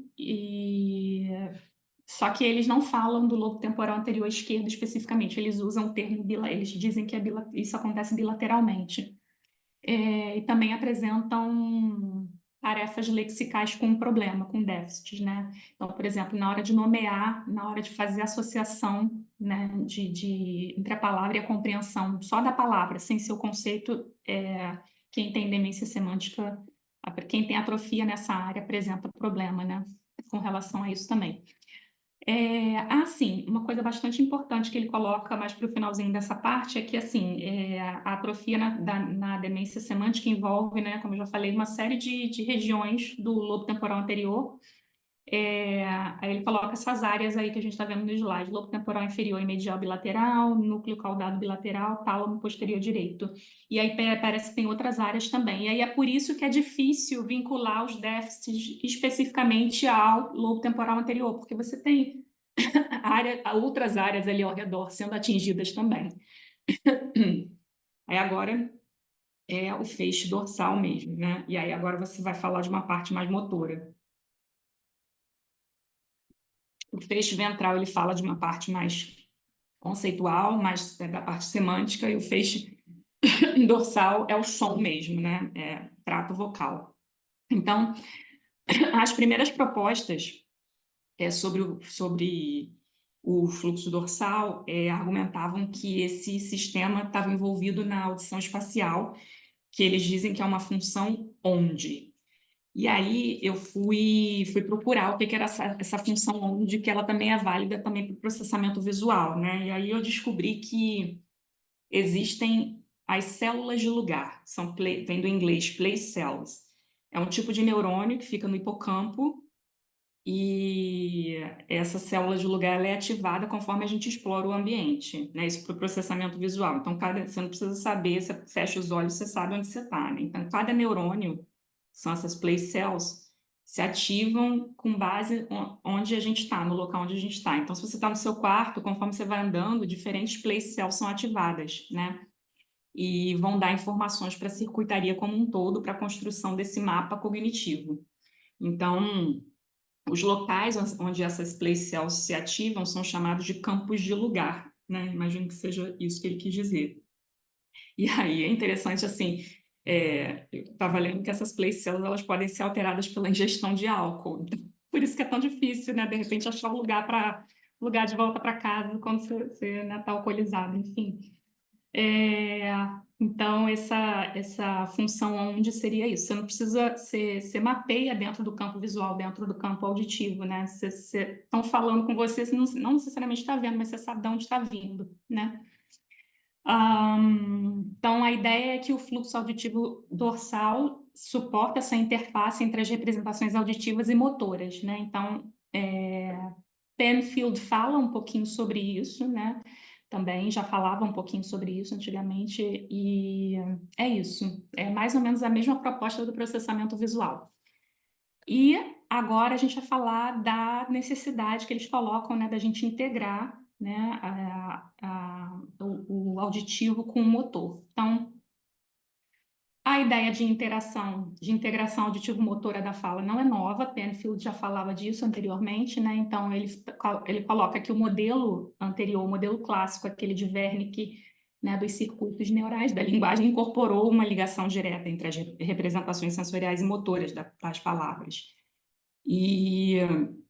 Speaker 2: só que eles não falam do lobo temporal anterior esquerdo especificamente, eles usam o termo eles dizem que isso acontece bilateralmente. E também apresentam tarefas lexicais com problema, com déficits, né? Então, por exemplo, na hora de nomear, na hora de fazer associação, né, entre a palavra e a compreensão só da palavra, sem seu conceito, quem tem demência semântica, quem tem atrofia nessa área apresenta problema, né, com relação a isso também. Sim, uma coisa bastante importante que ele coloca mais para o finalzinho dessa parte é que, assim, a atrofia na demência semântica envolve, né, como eu já falei, uma série de regiões do lobo temporal anterior. Aí ele coloca essas áreas aí que a gente está vendo no slide: lobo temporal inferior e medial bilateral, núcleo caudado bilateral, tálamo posterior direito. E aí parece que tem outras áreas também. E aí é por isso que é difícil vincular os déficits especificamente ao lobo temporal anterior, porque você tem outras áreas ali ao redor sendo atingidas também. Aí agora é o feixe dorsal mesmo, né? E aí agora você vai falar de uma parte mais motora. O feixe ventral, ele fala de uma parte mais conceitual, mais da parte semântica, e o feixe dorsal é o som mesmo, né? É trato vocal. Então, as primeiras propostas sobre o fluxo dorsal argumentavam que esse sistema estava envolvido na audição espacial, que eles dizem que é uma função onde. E aí eu fui procurar o que era essa função onde, que ela também é válida também para o processamento visual, né? E aí eu descobri que existem as células de lugar, vem do inglês place cells. É um tipo de neurônio que fica no hipocampo, e essa célula de lugar ela é ativada conforme a gente explora o ambiente, né? Isso para o processamento visual. Então, você não precisa saber, você fecha os olhos, você sabe onde você está, né? Então, cada neurônio, são essas place cells, se ativam com base onde a gente está, no local onde a gente está. Então, se você está no seu quarto, conforme você vai andando, diferentes place cells são ativadas, né? E vão dar informações para a circuitaria como um todo, para a construção desse mapa cognitivo. Então, os locais onde essas place cells se ativam são chamados de campos de lugar, né? Imagino que seja isso que ele quis dizer. E aí é interessante, assim, eu estava lendo que essas place cells, elas podem ser alteradas pela ingestão de álcool. Então, por isso que é tão difícil, né? De repente, achar um lugar de volta para casa quando você né, tá alcoolizado, enfim. Então, essa função onde seria isso? Você não precisa, você mapeia dentro do campo visual, dentro do campo auditivo, né? Vocês estão falando com você não necessariamente está vendo, mas você sabe de onde está vindo, né? Então, a ideia é que o fluxo auditivo dorsal suporta essa interface entre as representações auditivas e motoras, né? Então, Penfield fala um pouquinho sobre isso, né? Também já falava um pouquinho sobre isso antigamente, e é isso. É mais ou menos a mesma proposta do processamento visual. E agora a gente vai falar da necessidade que eles colocam, né, da gente integrar, né, o auditivo com o motor. Então, a ideia de integração auditivo-motora da fala não é nova, Penfield já falava disso anteriormente, né? Então, ele coloca que o modelo anterior, o modelo clássico, aquele de Wernicke, né, dos circuitos neurais da linguagem, incorporou uma ligação direta entre as representações sensoriais e motoras das palavras. E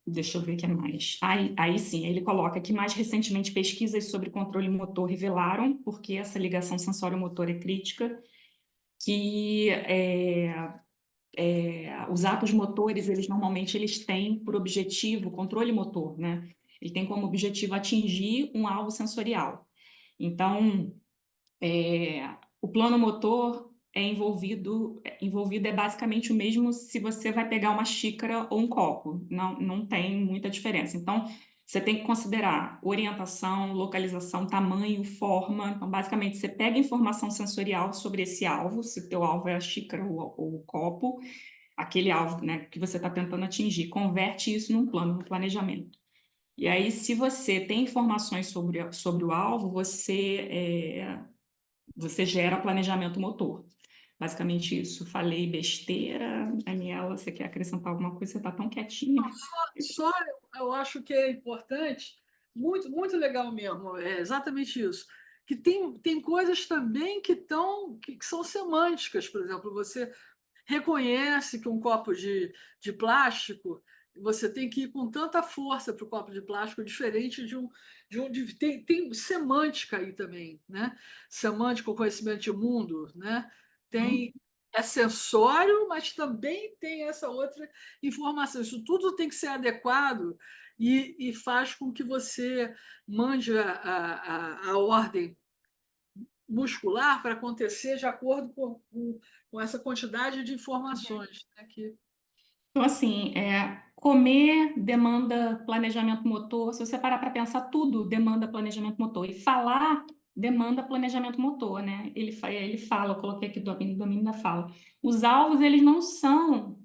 Speaker 2: deixa eu ver o que é mais. Aí sim, ele coloca que mais recentemente pesquisas sobre controle motor revelaram, porque essa ligação sensório-motor é crítica, que os atos motores, normalmente eles têm por objetivo, controle motor, né? Ele tem como objetivo atingir um alvo sensorial. Então, o plano motor envolvido é basicamente o mesmo se você vai pegar uma xícara ou um copo, não tem muita diferença. Então, você tem que considerar orientação, localização, tamanho, forma. Então, basicamente, você pega informação sensorial sobre esse alvo, se o teu alvo é a xícara ou o copo, aquele alvo, né, que você está tentando atingir, converte isso num plano, num planejamento. E aí, se você tem informações sobre o alvo, você gera planejamento motor. Basicamente isso. Falei besteira. Daniela, você quer acrescentar alguma coisa? Você está tão quietinha.
Speaker 1: Só eu acho que é importante, muito, muito legal mesmo, é exatamente isso. Que tem coisas também que são semânticas, por exemplo, você reconhece que um copo de plástico, você tem que ir com tanta força para o copo de plástico, diferente tem semântica aí também, né? Semântica, o conhecimento de mundo, né? É sensório, mas também tem essa outra informação. Isso tudo tem que ser adequado e faz com que você mande a ordem muscular para acontecer de acordo com essa quantidade de informações, né,
Speaker 2: Então, assim, comer demanda planejamento motor. Se você parar para pensar, tudo demanda planejamento motor. E falar demanda planejamento motor, né? Ele fala, eu coloquei aqui domínio da fala. Os alvos, eles não são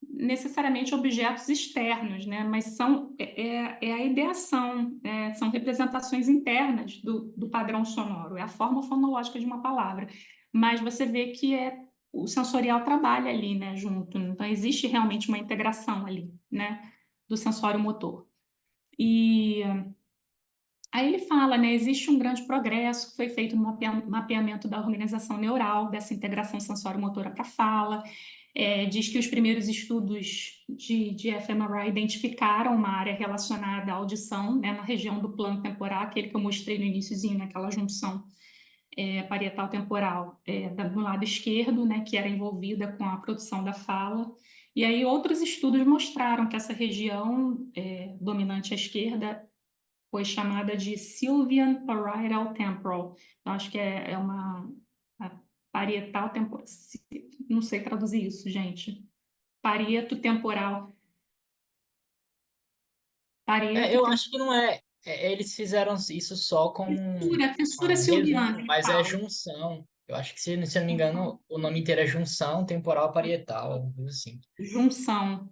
Speaker 2: necessariamente objetos externos, né? Mas a ideação, são representações internas do padrão sonoro, é a forma fonológica de uma palavra. Mas você vê que o sensorial trabalha ali, né, junto. Então, existe realmente uma integração ali, né, do sensório motor. E aí ele fala, né, existe um grande progresso que foi feito no mapeamento da organização neural, dessa integração sensório-motora para fala. Diz que os primeiros estudos de fMRI identificaram uma área relacionada à audição, né, na região do plano temporal, aquele que eu mostrei no iniciozinho, naquela junção parietal temporal do lado esquerdo, né, que era envolvida com a produção da fala. E aí outros estudos mostraram que essa região dominante à esquerda foi chamada de Sylvian Parietal Temporal. Então, acho que é uma parietal temporal. Não sei traduzir isso, gente. Parieto temporal.
Speaker 6: Eu acho que não é. Eles fizeram isso só como
Speaker 2: Fissura
Speaker 6: um
Speaker 2: silviana,
Speaker 6: resumo,
Speaker 2: ele
Speaker 6: mas é
Speaker 2: fala.
Speaker 6: junção. Eu acho que, se eu não me engano, o nome inteiro é junção temporal parietal, alguma coisa assim.
Speaker 2: Junção.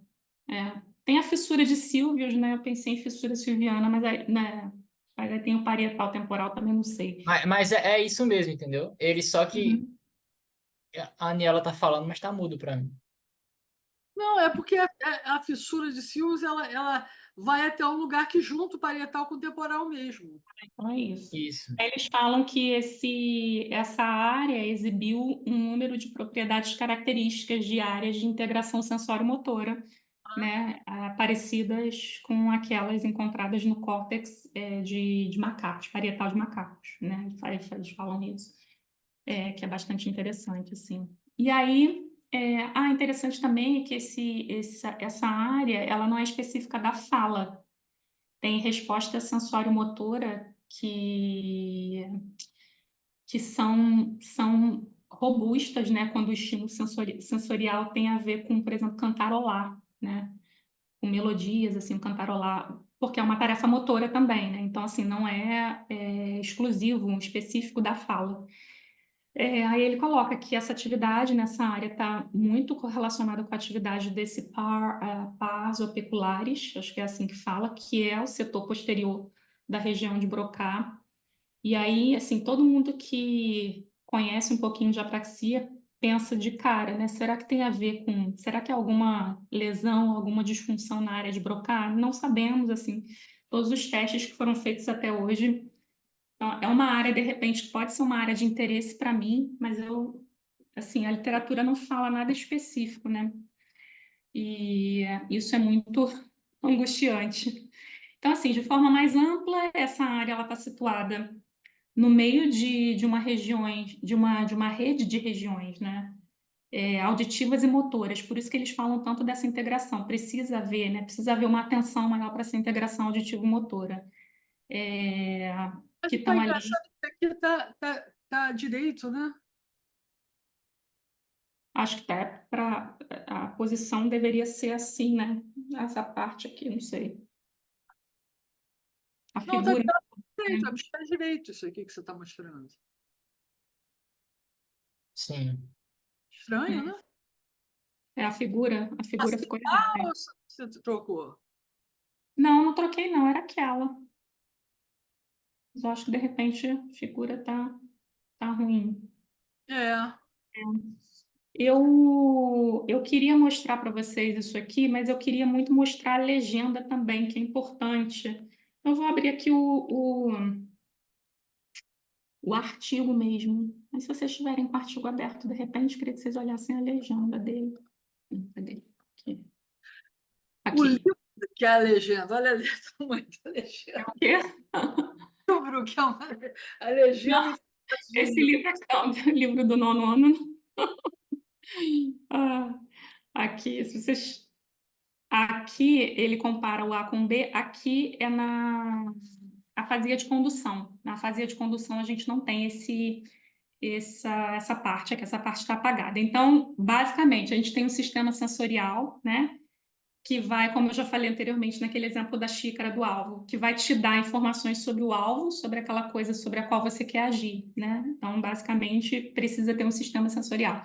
Speaker 2: Tem a fissura de Silvius, né? Eu pensei em fissura silviana, mas aí tem o parietal temporal, também não sei.
Speaker 6: Mas é isso mesmo, entendeu? Ele só que
Speaker 2: Uhum.
Speaker 6: a Aniela tá falando, mas tá mudo para mim.
Speaker 1: Não, é porque a fissura de Silves, vai até um lugar que junta o parietal com o temporal mesmo.
Speaker 2: Então é isso.
Speaker 6: Isso.
Speaker 2: Eles falam que essa área exibiu um número de propriedades características de áreas de integração sensório-motora, né, parecidas com aquelas encontradas no córtex de macacos, parietal de macacos, né? Eles falam isso, que é bastante interessante, assim. E aí, interessante também é que essa área, ela não é específica da fala. Tem resposta sensório-motora que são robustas, né, quando o estímulo sensorial tem a ver com, por exemplo, cantarolar, né, com melodias, assim, cantarolar, porque é uma tarefa motora também, né, então, assim, não é exclusivo, específico da fala. Aí ele coloca que essa atividade nessa área está muito correlacionada com a atividade desse pars opicularis, acho que é assim que fala, que é o setor posterior da região de Broca. E aí, assim, todo mundo que conhece um pouquinho de apraxia pensa de cara, né? Será que tem a ver com... Será que é alguma lesão, alguma disfunção na área de Broca? Não sabemos, assim. Todos os testes que foram feitos até hoje. Então, é uma área, de repente, que pode ser uma área de interesse para mim, mas assim, a literatura não fala nada específico, né? E isso é muito angustiante. Então, assim, de forma mais ampla, essa área ela está situada no meio de uma de uma rede de regiões, né? Auditivas e motoras. Por isso que eles falam tanto dessa integração. Precisa haver, né? Precisa haver uma atenção maior para essa integração auditivo-motora.
Speaker 1: Mas
Speaker 2: Que
Speaker 1: está
Speaker 2: estão ali.
Speaker 1: engraçado que aqui tá direito, né?
Speaker 2: Acho que tá para a posição deveria ser assim, né? Essa parte aqui, não sei. A
Speaker 1: Não, está
Speaker 2: figura,
Speaker 1: direito,
Speaker 2: né?
Speaker 1: está direito isso aqui que você está mostrando.
Speaker 6: Sim.
Speaker 1: Estranho, né?
Speaker 2: A figura ficou
Speaker 1: Ah,
Speaker 2: errada.
Speaker 1: você trocou?
Speaker 2: Não, não troquei, não, era aquela. Mas eu acho que de repente a figura tá ruim.
Speaker 1: É.
Speaker 2: Eu queria mostrar para vocês isso aqui, mas eu queria muito mostrar a legenda também, que é importante. Eu vou abrir aqui o artigo mesmo. Mas se vocês estiverem com o artigo aberto, de repente, queria que vocês olhassem a legenda dele. Cadê? Aqui.
Speaker 1: O
Speaker 2: Aqui.
Speaker 1: livro que é a legenda, olha ali o tamanho da
Speaker 2: É
Speaker 1: legenda.
Speaker 2: o quê?
Speaker 1: O livro que é a legenda
Speaker 2: Não,
Speaker 1: em formato de
Speaker 2: esse
Speaker 1: livro.
Speaker 2: livro aqui é o livro do nono ano. Ah, aqui, se vocês... Aqui ele compara o A com o B. Aqui é na afasia de condução. Na afasia de condução a gente não tem essa parte aqui, essa parte está apagada. Então, basicamente, a gente tem um sistema sensorial, né? Que vai, como eu já falei anteriormente, naquele exemplo da xícara do alvo, que vai te dar informações sobre o alvo, sobre aquela coisa sobre a qual você quer agir, né? Então, basicamente, precisa ter um sistema sensorial.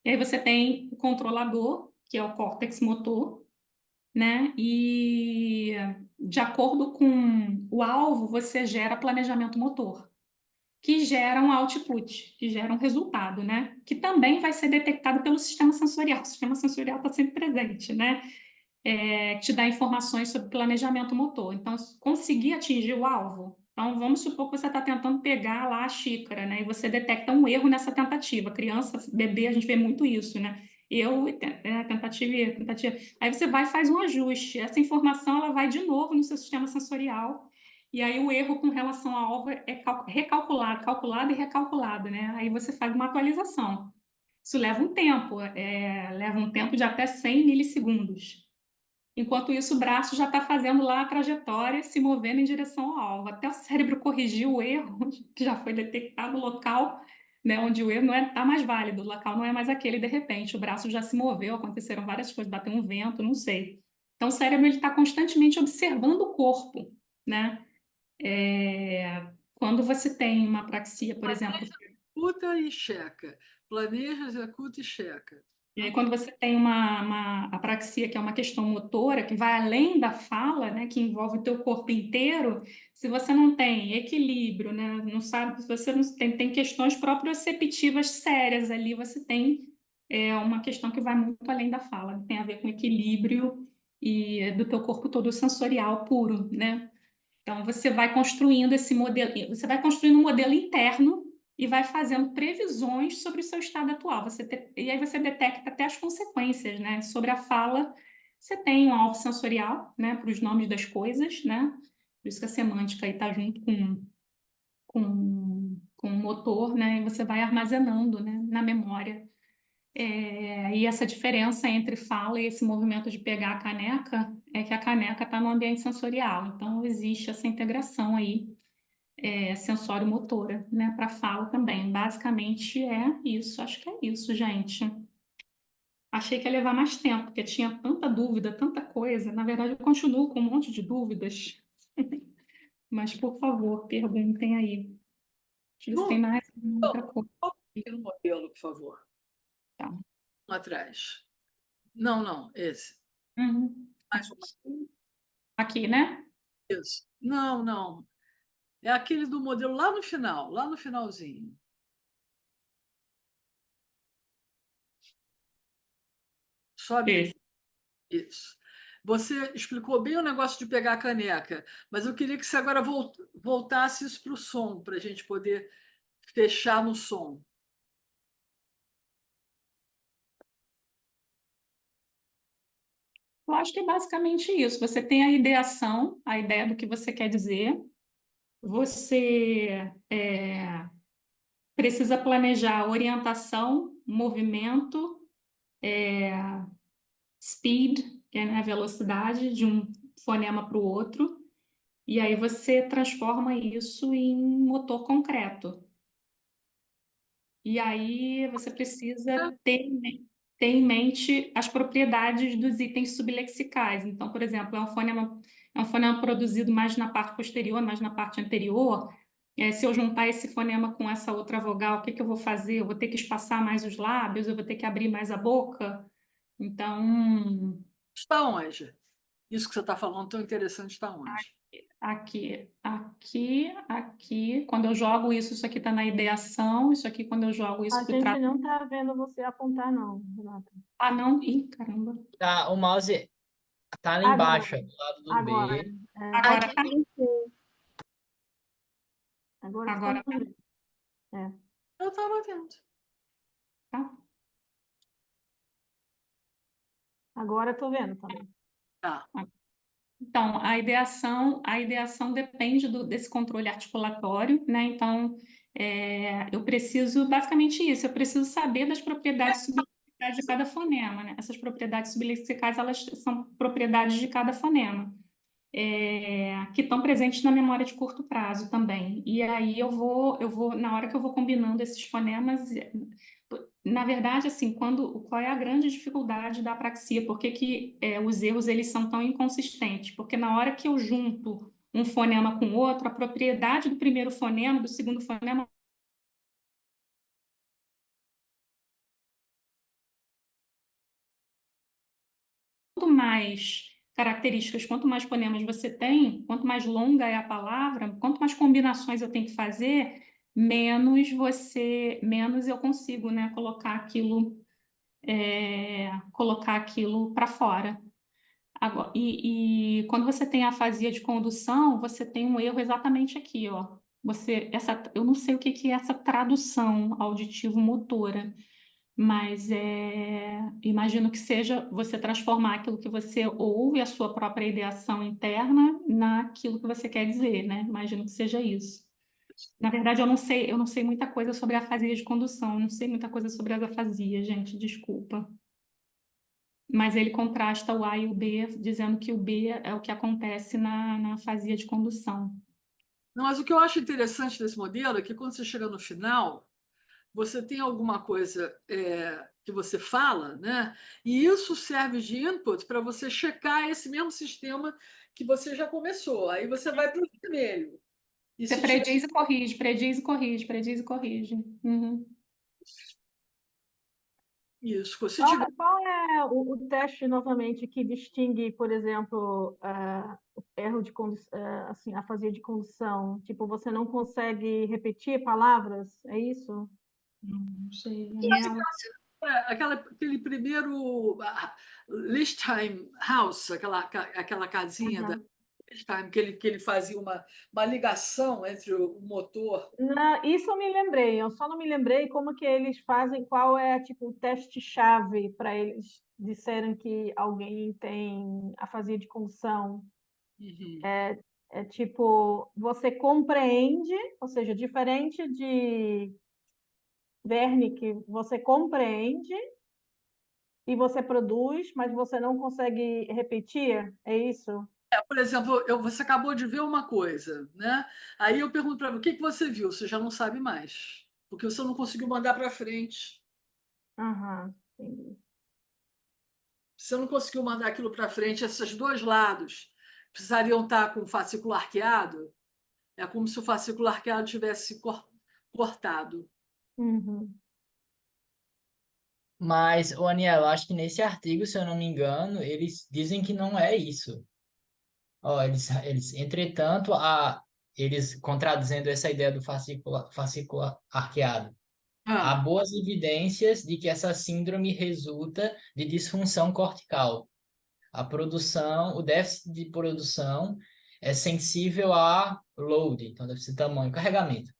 Speaker 2: E aí você tem o controlador, que é o córtex motor, né? E de acordo com o alvo, você gera planejamento motor, que gera um output, que gera um resultado, né? Que também vai ser detectado pelo sistema sensorial. O sistema sensorial está sempre presente, né? Te dá informações sobre planejamento motor. Então, conseguir atingir o alvo. Então, vamos supor que você está tentando pegar lá a xícara, né? E você detecta um erro nessa tentativa. Criança, bebê, a gente vê muito isso, né? Tentativa, tentativa. Aí você vai e faz um ajuste. Essa informação ela vai de novo no seu sistema sensorial. E aí o erro com relação ao alvo é recalculado, calculado e recalculado, né? Aí você faz uma atualização. Isso leva um tempo de até 100 milissegundos. Enquanto isso, o braço já está fazendo lá a trajetória, se movendo em direção ao alvo, até o cérebro corrigir o erro que já foi detectado, o local, né, onde o erro não está mais válido, o local não é mais aquele, de repente, o braço já se moveu, aconteceram várias coisas, bateu um vento, não sei. Então, o cérebro está constantemente observando o corpo, né? Quando você tem uma apraxia, por exemplo,
Speaker 1: Executa e checa. Planeja, executa e checa.
Speaker 2: e aí, quando você tem uma apraxia, que é uma questão motora, que vai além da fala, né, que envolve o teu corpo inteiro, se você não tem equilíbrio, né, não sabe, se você não tem questões proprioceptivas sérias ali, você tem uma questão que vai muito além da fala, tem a ver com equilíbrio e do teu corpo todo sensorial puro, né? Então, você vai construindo esse modelo, você vai construindo um modelo interno e vai fazendo previsões sobre o seu estado atual. E aí você detecta até as consequências, né? Sobre a fala, você tem um alvo sensorial, né? Para os nomes das coisas, né? Por isso que a semântica aí está junto com o motor, né? E você vai armazenando, né? Na memória. E essa diferença entre fala e esse movimento de pegar a caneca é que a caneca está no ambiente sensorial. Então, existe essa integração aí, sensório-motora, né, para fala também. Basicamente é isso. Acho que é isso, gente. Achei que ia levar mais tempo, porque tinha tanta dúvida, tanta coisa. Na verdade, eu continuo com um monte de dúvidas. Mas, por favor, perguntem aí. Deixa eu ver se tem
Speaker 1: No,
Speaker 2: mais alguma outra coisa.
Speaker 1: aqui no modelo, por favor.
Speaker 2: Tá.
Speaker 1: Um atrás. Não, não, esse.
Speaker 2: Uhum.
Speaker 1: Mais uma.
Speaker 2: Aqui, né?
Speaker 1: Isso. Não, não. É aquele do modelo lá no final, lá no finalzinho. Sobe.
Speaker 2: Esse.
Speaker 1: Isso. Você explicou bem o negócio de pegar a caneca, mas eu queria que você agora voltasse isso para o som, para a gente poder fechar no som.
Speaker 2: Eu acho que é basicamente isso. Você tem a ideação, a ideia do que você quer dizer. Você precisa planejar a orientação, movimento, speed, que é, né, a velocidade de um fonema para o outro. E aí você transforma isso em motor concreto. E aí você precisa ter em mente as propriedades dos itens sublexicais. Então, por exemplo, é um fonema produzido mais na parte posterior, mais na parte anterior. Se eu juntar esse fonema com essa outra vogal, o que que eu vou fazer? Eu vou ter que espaçar mais os lábios, eu vou ter que abrir mais a boca. Então,
Speaker 1: Está onde? Isso que você está falando tão interessante está onde?
Speaker 2: aqui. Quando eu jogo isso, isso aqui está na ideação. Isso aqui, quando eu jogo
Speaker 8: A
Speaker 2: isso para o
Speaker 8: gente não está vendo você apontar, não, Renata.
Speaker 2: Ah, não? Ih, caramba.
Speaker 6: Tá, o mouse tá lá
Speaker 8: Agora,
Speaker 6: embaixo, do lado do
Speaker 8: agora.
Speaker 6: B.
Speaker 2: Agora tá.
Speaker 8: Agora
Speaker 2: Agora
Speaker 8: estamos vendo.
Speaker 1: Eu estava vendo.
Speaker 2: tá.
Speaker 8: Agora estou vendo também.
Speaker 1: Tá.
Speaker 2: Então, a ideação depende desse controle articulatório, né? Então, eu preciso, basicamente isso, eu preciso saber das propriedades sublexicais de cada fonema, né? Essas propriedades sublexicais, elas são propriedades de cada fonema, que estão presentes na memória de curto prazo também. E aí na hora que eu vou combinando esses fonemas, na verdade, assim, qual é a grande dificuldade da apraxia? Por que que, os erros eles são tão inconsistentes? Porque na hora que eu junto um fonema com outro, a propriedade do primeiro fonema, do segundo fonema, quanto mais características, quanto mais fonemas você tem, quanto mais longa é a palavra, quanto mais combinações eu tenho que fazer, menos eu consigo, né, colocar aquilo para fora. Agora, e quando você tem a afasia de condução, você tem um erro exatamente aqui, ó. Eu não sei o que que é essa tradução auditivo-motora, mas imagino que seja você transformar aquilo que você ouve, a sua própria ideação interna, naquilo que você quer dizer, né? Imagino que seja isso. Na verdade, eu não sei muita coisa sobre a afasia de condução, eu não sei muita coisa sobre as afasias, gente, desculpa. Mas ele contrasta o A e o B, dizendo que o B é o que acontece na afasia de condução.
Speaker 1: Não, mas o que eu acho interessante desse modelo é que quando você chega no final, você tem alguma coisa que você fala, né? E isso serve de input para você checar esse mesmo sistema que você já começou. Aí você vai para o vermelho. E
Speaker 2: Você
Speaker 1: se tiver
Speaker 2: prediz e corrige, prediz e corrige, prediz e corrige. Uhum.
Speaker 1: isso, se tiver
Speaker 8: Qual é o teste, novamente, que distingue, por exemplo, o erro de assim, a afasia de condução? Tipo, você não consegue repetir palavras? É isso?
Speaker 2: Não sei.
Speaker 1: aquele primeiro Lichtheim House, aquela casinha da
Speaker 8: Aham.
Speaker 1: Lichtheim, que ele fazia uma ligação entre o motor.
Speaker 8: Isso eu me lembrei, eu só não me lembrei como que eles fazem, qual é tipo o teste-chave para eles disserem que alguém tem afasia de condução.
Speaker 1: Uhum.
Speaker 8: É tipo, você compreende, ou seja, diferente de Wernicke, você compreende e você produz, mas você não consegue repetir, é isso?
Speaker 1: Por exemplo, você acabou de ver uma coisa, né? Aí eu pergunto para você, o que você viu? Você já não sabe mais, porque você não conseguiu mandar para frente.
Speaker 8: Aham, entendi.
Speaker 1: Você não conseguiu mandar aquilo para frente, esses dois lados precisariam estar com o fascículo arqueado. É como se o fascículo arqueado tivesse cortado.
Speaker 8: Uhum.
Speaker 6: Mas, ô Aniel, eu acho que nesse artigo, se eu não me engano, eles dizem que não é isso. Ó, entretanto, eles contradizendo essa ideia do fascículo arqueado. Há
Speaker 1: Ah,
Speaker 6: boas evidências de que essa síndrome resulta de disfunção cortical. O déficit de produção é sensível a load, então deve ser tamanho, carregamento.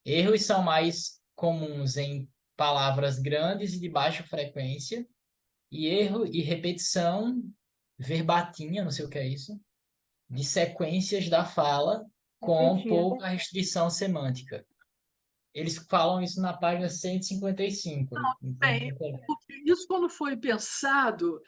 Speaker 6: Erros são mais comuns em palavras grandes e de baixa frequência, e erro e repetição verbatim, não sei o que é isso, de sequências da fala com
Speaker 8: Repetida.
Speaker 6: pouca restrição semântica. Eles falam isso na página 155.
Speaker 1: bem, porque isso quando foi pensado,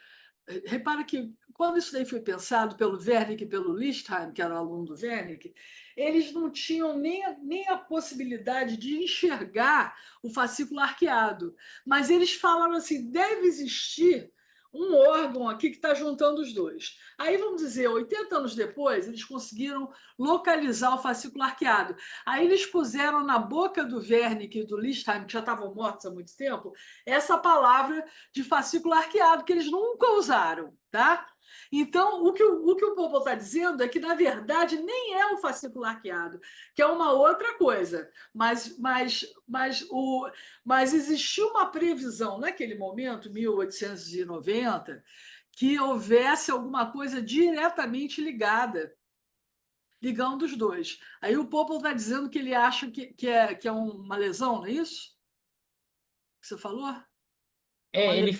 Speaker 1: repara que quando isso daí foi pensado pelo Wernicke e pelo Lichtheim, que era aluno do Wernicke, eles não tinham nem a possibilidade de enxergar o fascículo arqueado. Mas eles falaram assim: deve existir um órgão aqui que está juntando os dois. Aí, vamos dizer, 80 anos depois, eles conseguiram localizar o fascículo arqueado. Aí eles puseram na boca do Wernicke e do Lichtheim, que já estavam mortos há muito tempo, essa palavra de fascículo arqueado, que eles nunca usaram, tá? Então, o que o Popper está dizendo é que, na verdade, nem é o fascículo arqueado, que é uma outra coisa. Mas existiu uma previsão naquele momento, 1890, que houvesse alguma coisa diretamente ligando os dois. Aí o Popper está dizendo que ele acha que é uma lesão, não é isso? Que você falou? É uma
Speaker 6: Ele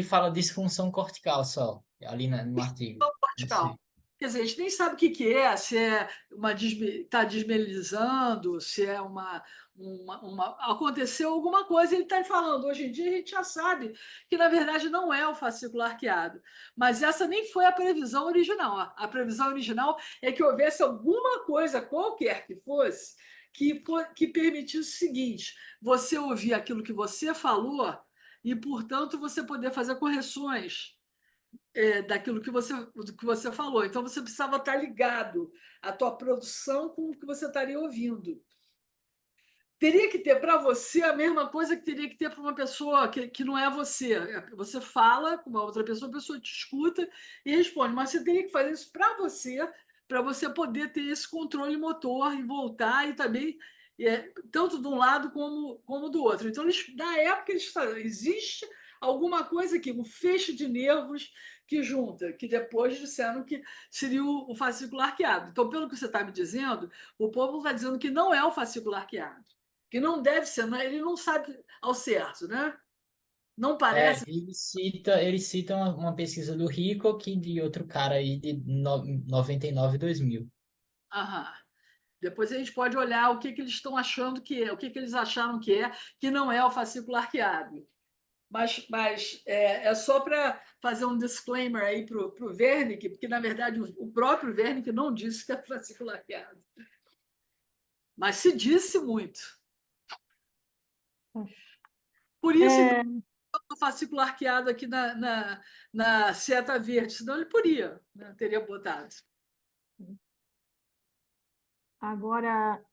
Speaker 6: fala disfunção cortical só, ali no artigo. Não
Speaker 1: vertical.
Speaker 6: sei.
Speaker 1: Quer dizer, a gente nem sabe o que que é, se é está desmelizando, se é aconteceu alguma coisa, ele está falando. Hoje em dia a gente já sabe que, na verdade, não é o fascículo arqueado. Mas essa nem foi a previsão original. A previsão original é que houvesse alguma coisa, qualquer que fosse, que permitisse o seguinte: você ouvir aquilo que você falou e, portanto, você poder fazer correções daquilo que você falou. Então, você precisava estar ligado à tua produção com o que você estaria ouvindo. Teria que ter para você a mesma coisa que teria que ter para uma pessoa que não é você. Você fala com uma outra pessoa, a pessoa te escuta e responde, mas você teria que fazer isso para você poder ter esse controle motor e voltar e também, tanto de um lado como do outro. Então, na época, eles falaram, existe alguma coisa aqui, um feixe de nervos que junta, que depois disseram que seria o fascículo arqueado. Então, pelo que você está me dizendo, o povo está dizendo que não é o fascículo arqueado, que não deve ser, ele não sabe ao certo, né? Não parece.
Speaker 6: Ele cita uma pesquisa do Hickok e de outro cara aí de 99 e 2000.
Speaker 1: Aham. Depois a gente pode olhar o que eles estão achando que é, o que eles acharam que não é o fascículo arqueado. Mas é só para fazer um disclaimer aí para o Wernicke, porque, na verdade, o próprio Wernicke não disse que é fascículo arqueado. Mas se disse muito. Por isso, então,
Speaker 8: É,
Speaker 1: o fascículo arqueado aqui na seta verde, senão ele podia, né? Teria botado.
Speaker 8: agora,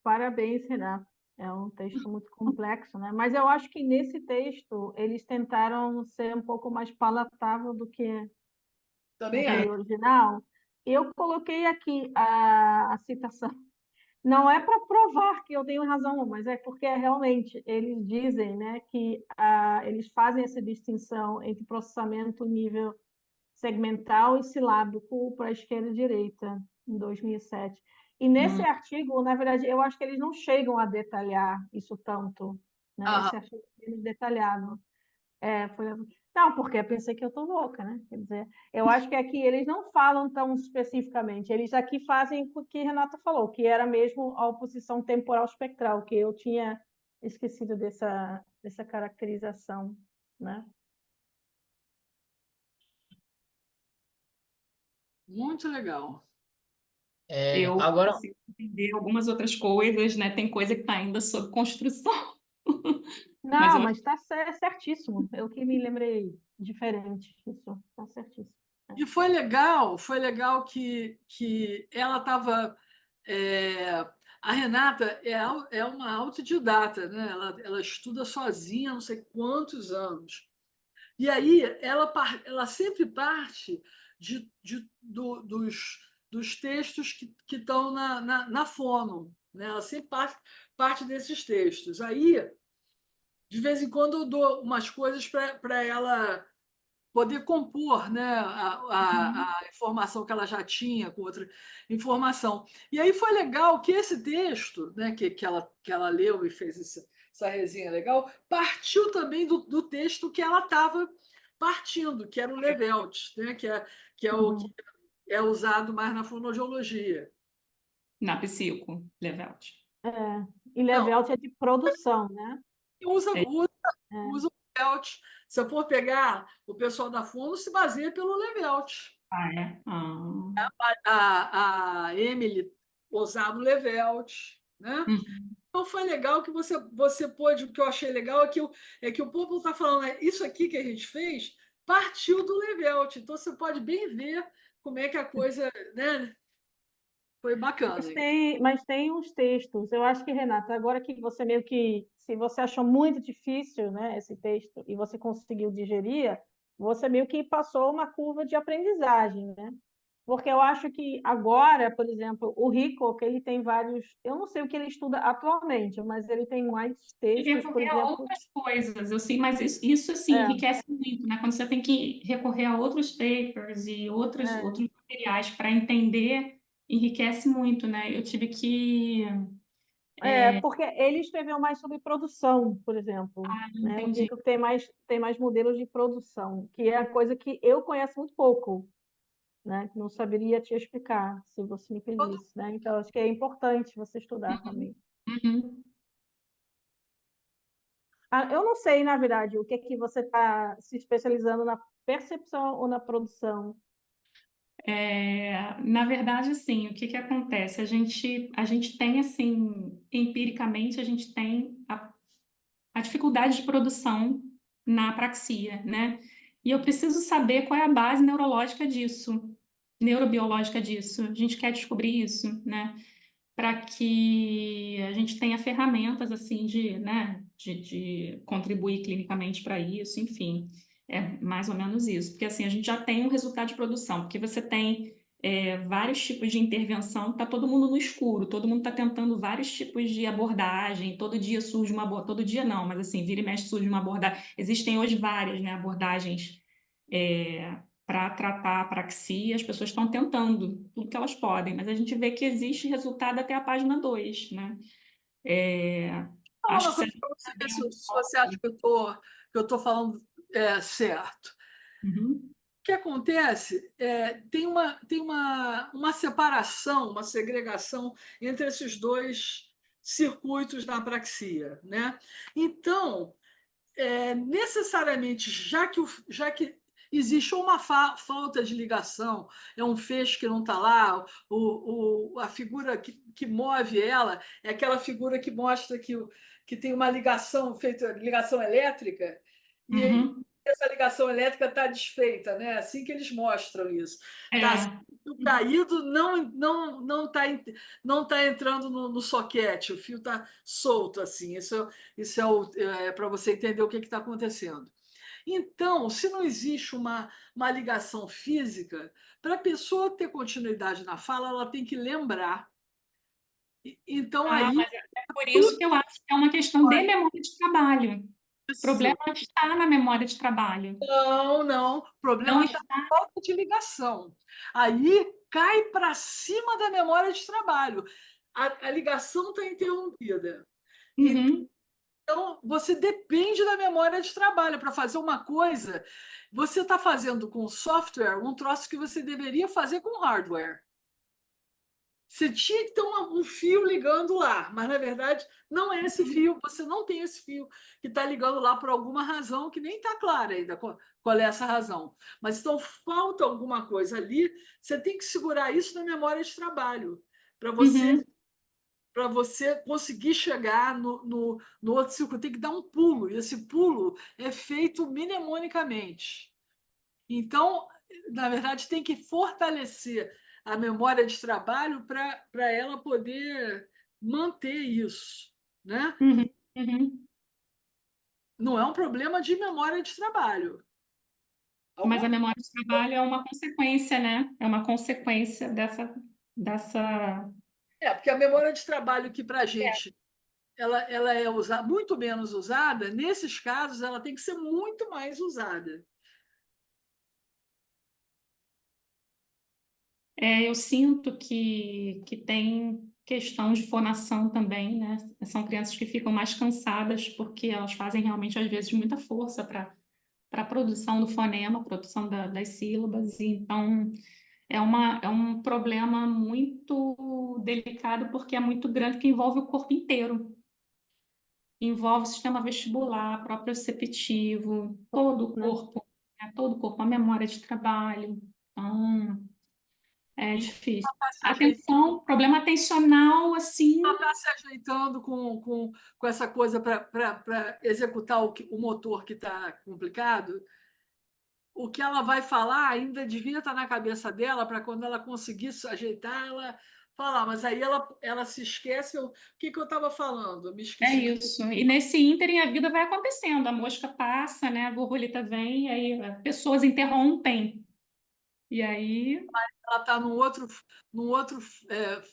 Speaker 8: parabéns, Renato. É um texto muito complexo, né? Mas eu acho que nesse texto eles tentaram ser um pouco mais palatável do que
Speaker 1: Também
Speaker 8: naquele
Speaker 1: acho.
Speaker 8: original. Eu coloquei aqui a citação Não é para provar que eu tenho razão, mas é porque realmente eles dizem, né, que eles fazem essa distinção entre processamento nível segmental e silábico para a esquerda e direita, em 2007. E nesse artigo, na verdade, eu acho que eles não chegam a detalhar isso tanto, né? Esse
Speaker 1: Ah,
Speaker 8: artigo é menos detalhado. Não, porque eu pensei que eu estou louca, né? Quer dizer, eu acho que aqui eles não falam tão especificamente, eles aqui fazem o que a Renata falou, que era mesmo a oposição temporal espectral, que eu tinha esquecido dessa caracterização, né?
Speaker 1: muito legal.
Speaker 2: Eu
Speaker 6: Agora,
Speaker 2: consigo entender algumas outras coisas, né? Tem coisa que está ainda sob construção. Mas
Speaker 8: Não,
Speaker 2: eu
Speaker 8: mas está certíssimo. Eu que me lembrei diferente. Isso, está certíssimo.
Speaker 1: E foi legal que ela estava. A Renata é uma autodidata, né? Ela estuda sozinha, não sei quantos anos. E aí ela sempre parte dos textos que estão na Fono, né? Ela sempre parte desses textos. Aí, de vez em quando, eu dou umas coisas para ela poder compor, né,
Speaker 2: Uhum.
Speaker 1: a informação que ela já tinha com outra informação. E aí foi legal que esse texto, né, que ela leu e fez essa resenha legal, partiu também do texto que ela estava partindo, que era o Levelt, né, que é o que
Speaker 8: Uhum.
Speaker 1: é usado mais na fonoaudiologia.
Speaker 2: Na Psico, Levelt.
Speaker 8: É, e
Speaker 1: Não,
Speaker 8: Levelt é de produção, né?
Speaker 1: usa,
Speaker 2: É.
Speaker 1: usa,
Speaker 8: É.
Speaker 1: usa o Levelt. Se eu for pegar o pessoal da Fono, se baseia pelo Levelt.
Speaker 2: Ah, é? Ah.
Speaker 1: A Emily usava o Levelt, né?
Speaker 2: Uhum.
Speaker 1: Então foi legal que você pôde. O que eu achei legal é que o povo está falando, isso aqui que a gente fez partiu do Levelt. Então você pode bem ver como é que a coisa, né? Foi bacana.
Speaker 8: Mas tem uns textos. Eu acho que, Renata, agora que você meio que, se você achou muito difícil, né, esse texto e você conseguiu digerir, você meio que passou uma curva de aprendizagem, né? Porque eu acho que agora, por exemplo, o Rico, que ele tem vários, eu não sei o que ele estuda atualmente, mas ele tem mais
Speaker 2: E
Speaker 8: textos, por
Speaker 2: recorrer a
Speaker 8: exemplo,
Speaker 2: outras coisas, eu sei, mas isso assim,
Speaker 8: é,
Speaker 2: enriquece muito, né? Quando você tem que recorrer a outros papers e
Speaker 8: é,
Speaker 2: outros materiais para entender, enriquece muito, né? Eu tive que.
Speaker 8: porque ele escreveu mais sobre produção, por exemplo, né? O
Speaker 2: Entendi.
Speaker 8: Rico tem mais modelos de produção, que é a coisa que eu conheço muito pouco, né? Não saberia te explicar se você me pedisse, né? Então, acho que é importante você estudar
Speaker 2: Uhum.
Speaker 8: também.
Speaker 2: Uhum.
Speaker 8: Eu não sei, na verdade, o que é que você está se especializando na percepção ou na produção.
Speaker 2: Na verdade, assim, o que que acontece? A gente tem, assim, empiricamente, a gente tem a dificuldade de produção na apraxia, né? E eu preciso saber qual é a base neurológica disso, neurobiológica disso. A gente quer descobrir isso, né? Para que a gente tenha ferramentas, assim, né, de contribuir clinicamente para isso, enfim. É mais ou menos isso. Porque, assim, a gente já tem um resultado de produção, porque você tem vários tipos de intervenção, está todo mundo no escuro, todo mundo está tentando vários tipos de abordagem, todo dia surge uma abordagem, todo dia não, mas assim, vira e mexe surge uma abordagem. Existem hoje várias, né, abordagens para tratar a apraxia, as pessoas estão tentando tudo que elas podem, mas a gente vê que existe resultado até a página 2, né?
Speaker 1: Falar
Speaker 2: Acho
Speaker 1: uma
Speaker 2: que você
Speaker 1: coisa para você ver
Speaker 2: saber
Speaker 1: se você acha que eu tô falando certo.
Speaker 2: Uhum.
Speaker 1: O que acontece tem uma separação, uma segregação entre esses dois circuitos da apraxia, né? Então, necessariamente, já que existe uma falta de ligação, é um feixe que não está lá, a figura que move ela é aquela figura que mostra que tem uma ligação feita, ligação elétrica, e
Speaker 2: Uhum.
Speaker 1: essa ligação elétrica está desfeita, né? Assim que eles mostram isso. Tá,
Speaker 2: É.
Speaker 1: o caído não tá entrando no soquete, o fio está solto assim. Isso para você entender o que está acontecendo. Então, se não existe uma ligação física, para a pessoa ter continuidade na fala, ela tem que lembrar. Então,
Speaker 2: Ah,
Speaker 1: aí,
Speaker 2: mas é por isso que eu acho que é uma questão de memória de trabalho. O problema não está na memória de trabalho.
Speaker 1: não. O problema
Speaker 2: Não
Speaker 1: está
Speaker 2: está.
Speaker 1: na falta de ligação. Aí cai para cima da memória de trabalho. A ligação está interrompida.
Speaker 2: Uhum,
Speaker 1: Então, você depende da memória de trabalho para fazer uma coisa. Você está fazendo com software um troço que você deveria fazer com hardware. Você tinha que ter um fio ligando lá, mas na verdade não é esse fio, você não tem esse fio que está ligando lá por alguma razão que nem está clara ainda qual é essa razão. Mas então falta alguma coisa ali, você tem que segurar isso na memória de trabalho para
Speaker 2: uhum,
Speaker 1: você conseguir chegar no outro círculo, tem que dar um pulo, e esse pulo é feito mnemonicamente. Então, na verdade, tem que fortalecer a memória de trabalho para ela poder manter isso, né?
Speaker 2: uhum, uhum.
Speaker 1: Não é um problema de memória de trabalho. Ao
Speaker 2: Mas a
Speaker 1: contrário.
Speaker 2: memória de trabalho é uma consequência, né? É uma consequência dessa...
Speaker 1: Porque a memória de trabalho que para a gente ela é muito menos usada, nesses casos ela tem que ser muito mais usada.
Speaker 2: Eu sinto que tem questão de fonação também, né? São crianças que ficam mais cansadas porque elas fazem realmente, às vezes, muita força para a produção do fonema, produção das sílabas, e então é um problema muito delicado porque é muito grande, que envolve o corpo inteiro. Envolve o sistema vestibular, proprioceptivo, todo o
Speaker 8: né?
Speaker 2: corpo, né? Todo o corpo, a memória de trabalho. Então, é
Speaker 1: Então,
Speaker 2: difícil.
Speaker 1: ela está se ajeitando,
Speaker 2: Atenção, problema atencional, assim,
Speaker 1: com essa coisa para executar o motor que está complicado. O que ela vai falar ainda devia estar na cabeça dela para quando ela conseguisse ajeitar, ela falar. Mas aí ela se esquece. O que eu estava falando? Eu me
Speaker 2: é
Speaker 1: esqueci.
Speaker 2: isso. E nesse ínterim a vida vai acontecendo, a mosca passa, né? A borboleta vem, aí pessoas interrompem. E aí,
Speaker 1: Ela está num outro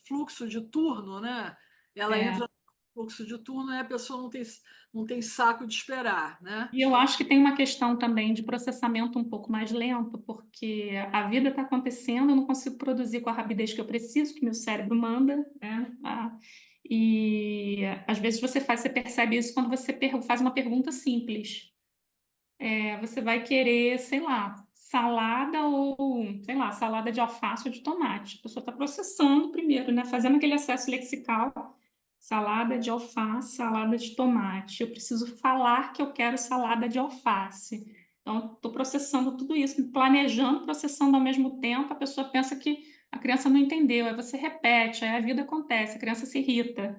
Speaker 1: fluxo de turno, né? Ela
Speaker 2: é,
Speaker 1: entra no fluxo de turno e a pessoa não tem saco de esperar, né?
Speaker 2: e eu acho que tem uma questão também de processamento um pouco mais lento, porque a vida está acontecendo, eu não consigo produzir com a rapidez que eu preciso, que meu cérebro manda, né? E às vezes você percebe isso quando você faz uma pergunta simples. Você vai querer, sei lá, salada ou, sei lá, salada de alface ou de tomate. A pessoa está processando primeiro, né? Fazendo aquele acesso lexical. Salada de alface, salada de tomate. Eu preciso falar que eu quero salada de alface. Então, estou processando tudo isso, planejando, processando ao mesmo tempo. A pessoa pensa que a criança não entendeu. Aí você repete, aí a vida acontece, a criança se irrita.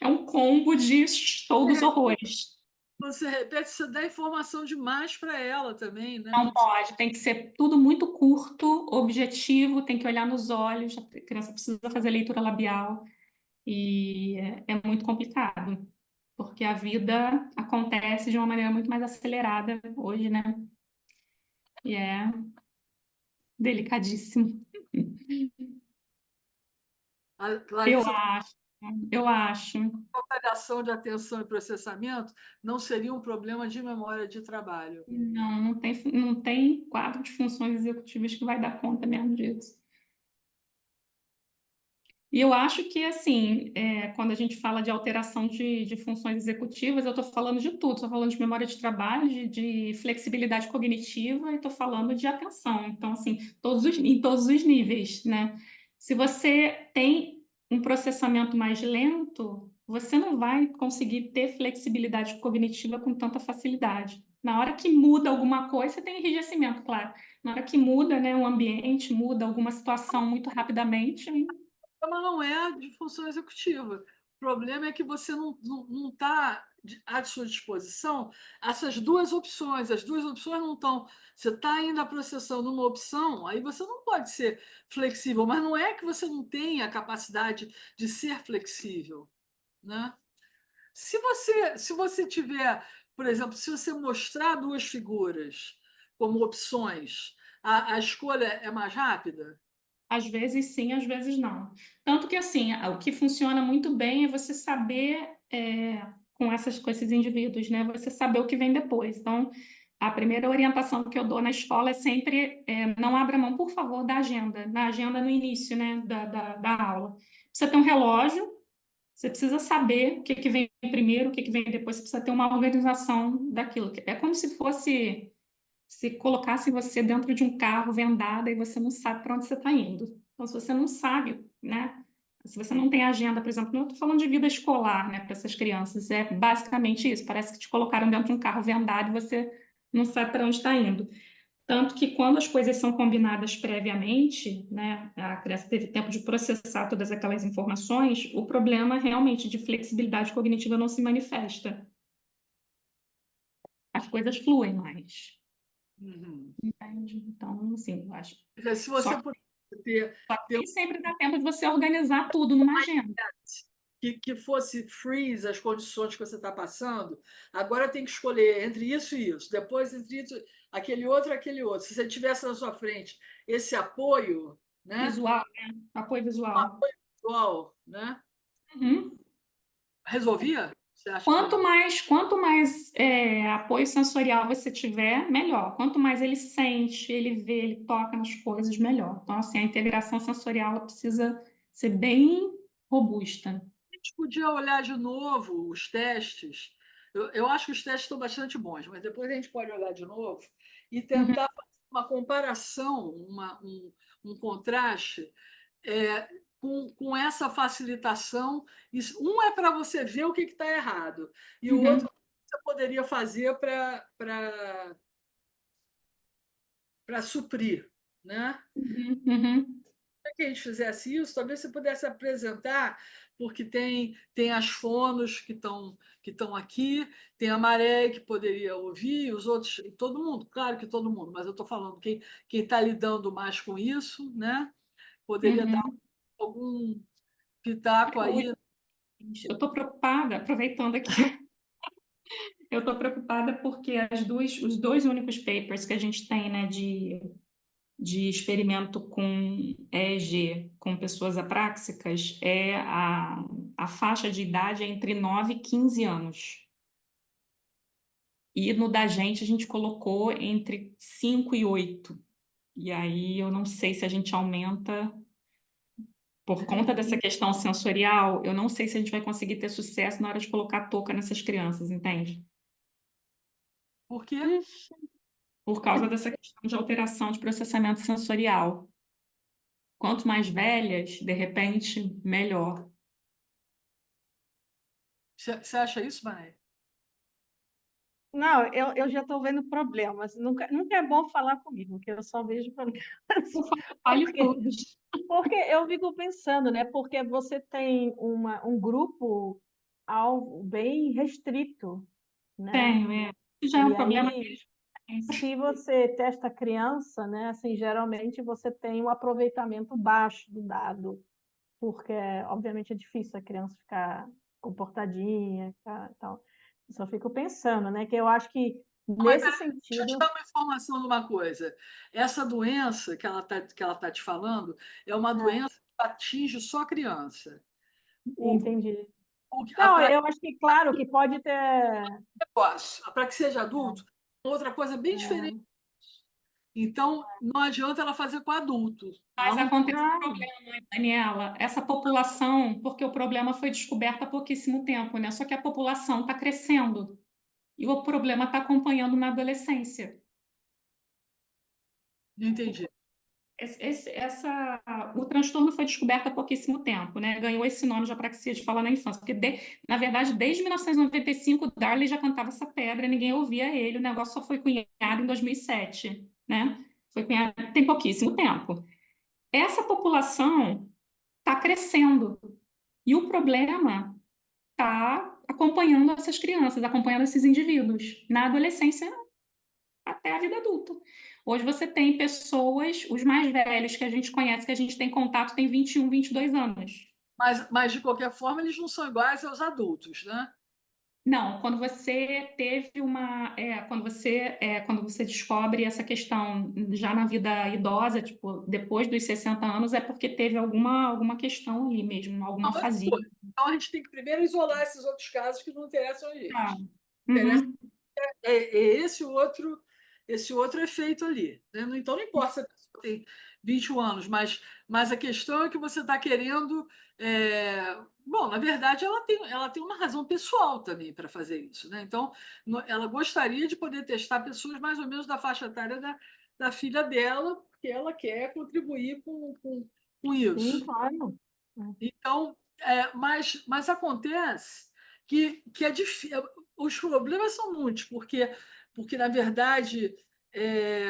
Speaker 2: É um combo de estou dos horrores.
Speaker 1: Você repete, você dá informação demais para ela também, né?
Speaker 2: Não pode, tem que ser tudo muito curto, objetivo, tem que olhar nos olhos, a criança precisa fazer leitura labial e é muito complicado, porque a vida acontece de uma maneira muito mais acelerada hoje, né? E é delicadíssimo.
Speaker 1: A
Speaker 2: Eu
Speaker 1: Clarissa,
Speaker 2: acho, eu acho.
Speaker 1: variação de atenção e processamento não seria um problema de memória de trabalho.
Speaker 2: Não tem quadro de funções executivas que vai dar conta mesmo disso. E eu acho que, assim, quando a gente fala de alteração de funções executivas, eu estou falando de tudo. Estou falando de memória de trabalho, de flexibilidade cognitiva e estou falando de atenção. Então, assim, em todos os níveis, né? Se você tem um processamento mais lento, você não vai conseguir ter flexibilidade cognitiva com tanta facilidade. Na hora que muda alguma coisa, você tem enrijecimento, claro. Na hora que muda, né, um ambiente, muda alguma situação muito rapidamente,
Speaker 1: Mas não é de função executiva. O problema é que você não está à sua disposição essas duas opções. As duas opções não estão. Você está ainda processando uma opção, aí você não pode ser flexível, mas não é que você não tenha a capacidade de ser flexível, né? Se você tiver, por exemplo, se você mostrar duas figuras como opções, a escolha é mais rápida?
Speaker 2: Às vezes sim, às vezes não. Tanto que, assim, o que funciona muito bem é você saber, com esses indivíduos, né? Você saber o que vem depois. Então, a primeira orientação que eu dou na escola é sempre, não abra mão, por favor, da agenda. Na agenda no início, né, da aula. Precisa ter um relógio, você precisa saber o que que vem primeiro, o que que vem depois, você precisa ter uma organização daquilo. É como se fosse, se colocasse você dentro de um carro vendado e você não sabe para onde você está indo. Então, se você não sabe, né? Se você não tem agenda, por exemplo, não estou falando de vida escolar, né, para essas crianças, é basicamente isso. Parece que te colocaram dentro de um carro vendado e você não sabe para onde está indo. Tanto que quando as coisas são combinadas previamente, né, a criança teve tempo de processar todas aquelas informações, o problema realmente de flexibilidade cognitiva não se manifesta. As coisas fluem mais.
Speaker 1: Uhum.
Speaker 2: Entende? Então, assim, eu acho.
Speaker 1: Se você
Speaker 2: Só
Speaker 1: puder ter, ter
Speaker 2: que sempre dá tempo de você organizar tudo numa agenda.
Speaker 1: que fosse freeze as condições que você está passando, agora tem que escolher entre isso e isso, depois entre isso, aquele outro e aquele outro. Se você tivesse na sua frente esse apoio, né?
Speaker 2: Visual, né? Apoio visual.
Speaker 1: Visual, né?
Speaker 2: Uhum.
Speaker 1: Resolvia? Você acha que
Speaker 2: Quanto mais apoio sensorial você tiver, melhor. Quanto mais ele sente, ele vê, ele toca nas coisas, melhor. Então, assim, a integração sensorial ela precisa ser bem robusta.
Speaker 1: a gente podia olhar de novo os testes? Eu acho que os testes estão bastante bons, mas depois a gente pode olhar de novo e
Speaker 2: Uhum.
Speaker 1: tentar fazer uma comparação, um contraste com essa facilitação. Um é para você ver o que está errado, e o
Speaker 2: Uhum.
Speaker 1: outro você poderia fazer para suprir, né?
Speaker 2: Uhum. Uhum.
Speaker 1: Que a gente fizesse isso, talvez você pudesse apresentar, porque tem as fonos que estão aqui, tem a Maré que poderia ouvir, os outros, todo mundo, claro que todo mundo, mas eu estou falando quem está lidando mais com isso, né? Poderia dar
Speaker 2: Uhum.
Speaker 1: algum pitaco aí.
Speaker 2: Eu estou preocupada, aproveitando aqui, eu estou preocupada porque os dois únicos papers que a gente tem, né, de experimento com EEG com pessoas apráxicas a faixa de idade é entre 9 e 15 anos. E no da gente colocou entre 5 e 8. E aí eu não sei se a gente aumenta por conta dessa questão sensorial, eu não sei se a gente vai conseguir ter sucesso na hora de colocar a touca nessas crianças, entende?
Speaker 1: Por quê?
Speaker 2: Por causa dessa questão de alteração de processamento sensorial. Quanto mais velhas, de repente, melhor.
Speaker 1: Você acha isso, Mané?
Speaker 8: Não, eu já estou vendo problemas. Nunca é bom falar comigo, porque eu só vejo problemas.
Speaker 2: Fale
Speaker 8: Porque,
Speaker 2: todos.
Speaker 8: porque eu fico pensando, né? Porque você tem um grupo alvo bem restrito, né?
Speaker 2: Tenho, é. Isso já é um
Speaker 8: E
Speaker 2: problema
Speaker 8: aí,
Speaker 2: deles.
Speaker 8: se você testa criança, né? Assim, geralmente você tem um aproveitamento baixo do dado, porque obviamente é difícil a criança ficar comportadinha, tal. Eu só fico pensando, né? Que eu acho que
Speaker 1: Mas
Speaker 8: nesse
Speaker 1: deixa eu te
Speaker 8: sentido,
Speaker 1: dar uma informação de uma coisa. Essa doença que ela tá te falando é uma
Speaker 8: é,
Speaker 1: doença que atinge só a criança. O,
Speaker 8: entendi. Não,
Speaker 1: para
Speaker 8: eu acho que claro que pode ter.
Speaker 1: que seja adulto, outra coisa bem diferente.
Speaker 8: É,
Speaker 1: Então, não adianta ela fazer com adulto. Ela
Speaker 2: Mas
Speaker 1: não
Speaker 2: acontece um
Speaker 8: não,
Speaker 2: problema, Daniela. Essa população, porque o problema foi descoberto há pouquíssimo tempo, né? Só que a população está crescendo e o problema está acompanhando na adolescência.
Speaker 1: entendi.
Speaker 2: O transtorno foi descoberto há pouquíssimo tempo, né? Ganhou esse nome de apraxia de fala na infância, porque, na verdade, desde 1995, Darley já cantava essa pedra, ninguém ouvia ele, o negócio só foi cunhado em 2007, né? Foi cunhado tem pouquíssimo tempo. Essa população está crescendo e o problema está acompanhando essas crianças, acompanhando esses indivíduos na adolescência até a vida adulta. Hoje você tem pessoas, os mais velhos que a gente conhece, que a gente tem contato, tem 21, 22 anos.
Speaker 1: Mas, de qualquer forma, eles não são iguais aos adultos, né?
Speaker 2: Não, quando você teve quando você descobre essa questão já na vida idosa, tipo, depois dos 60 anos, é porque teve alguma questão ali mesmo, alguma
Speaker 1: Então,
Speaker 2: afasia.
Speaker 1: então, a gente tem que primeiro isolar esses outros casos que não interessam a
Speaker 2: Tá.
Speaker 1: gente. Interessa
Speaker 2: Uhum.
Speaker 1: é esse outro efeito ali, né? Então, não importa se a pessoa tem 21 anos, mas a questão é que você está querendo. Bom, na verdade, ela tem uma razão pessoal também para fazer isso, né? Então, ela gostaria de poder testar pessoas mais ou menos da faixa etária da filha dela, porque ela quer contribuir com
Speaker 8: Sim,
Speaker 1: isso.
Speaker 8: claro.
Speaker 1: Então, mas acontece que é difícil. Os problemas são muitos, porque na verdade, é,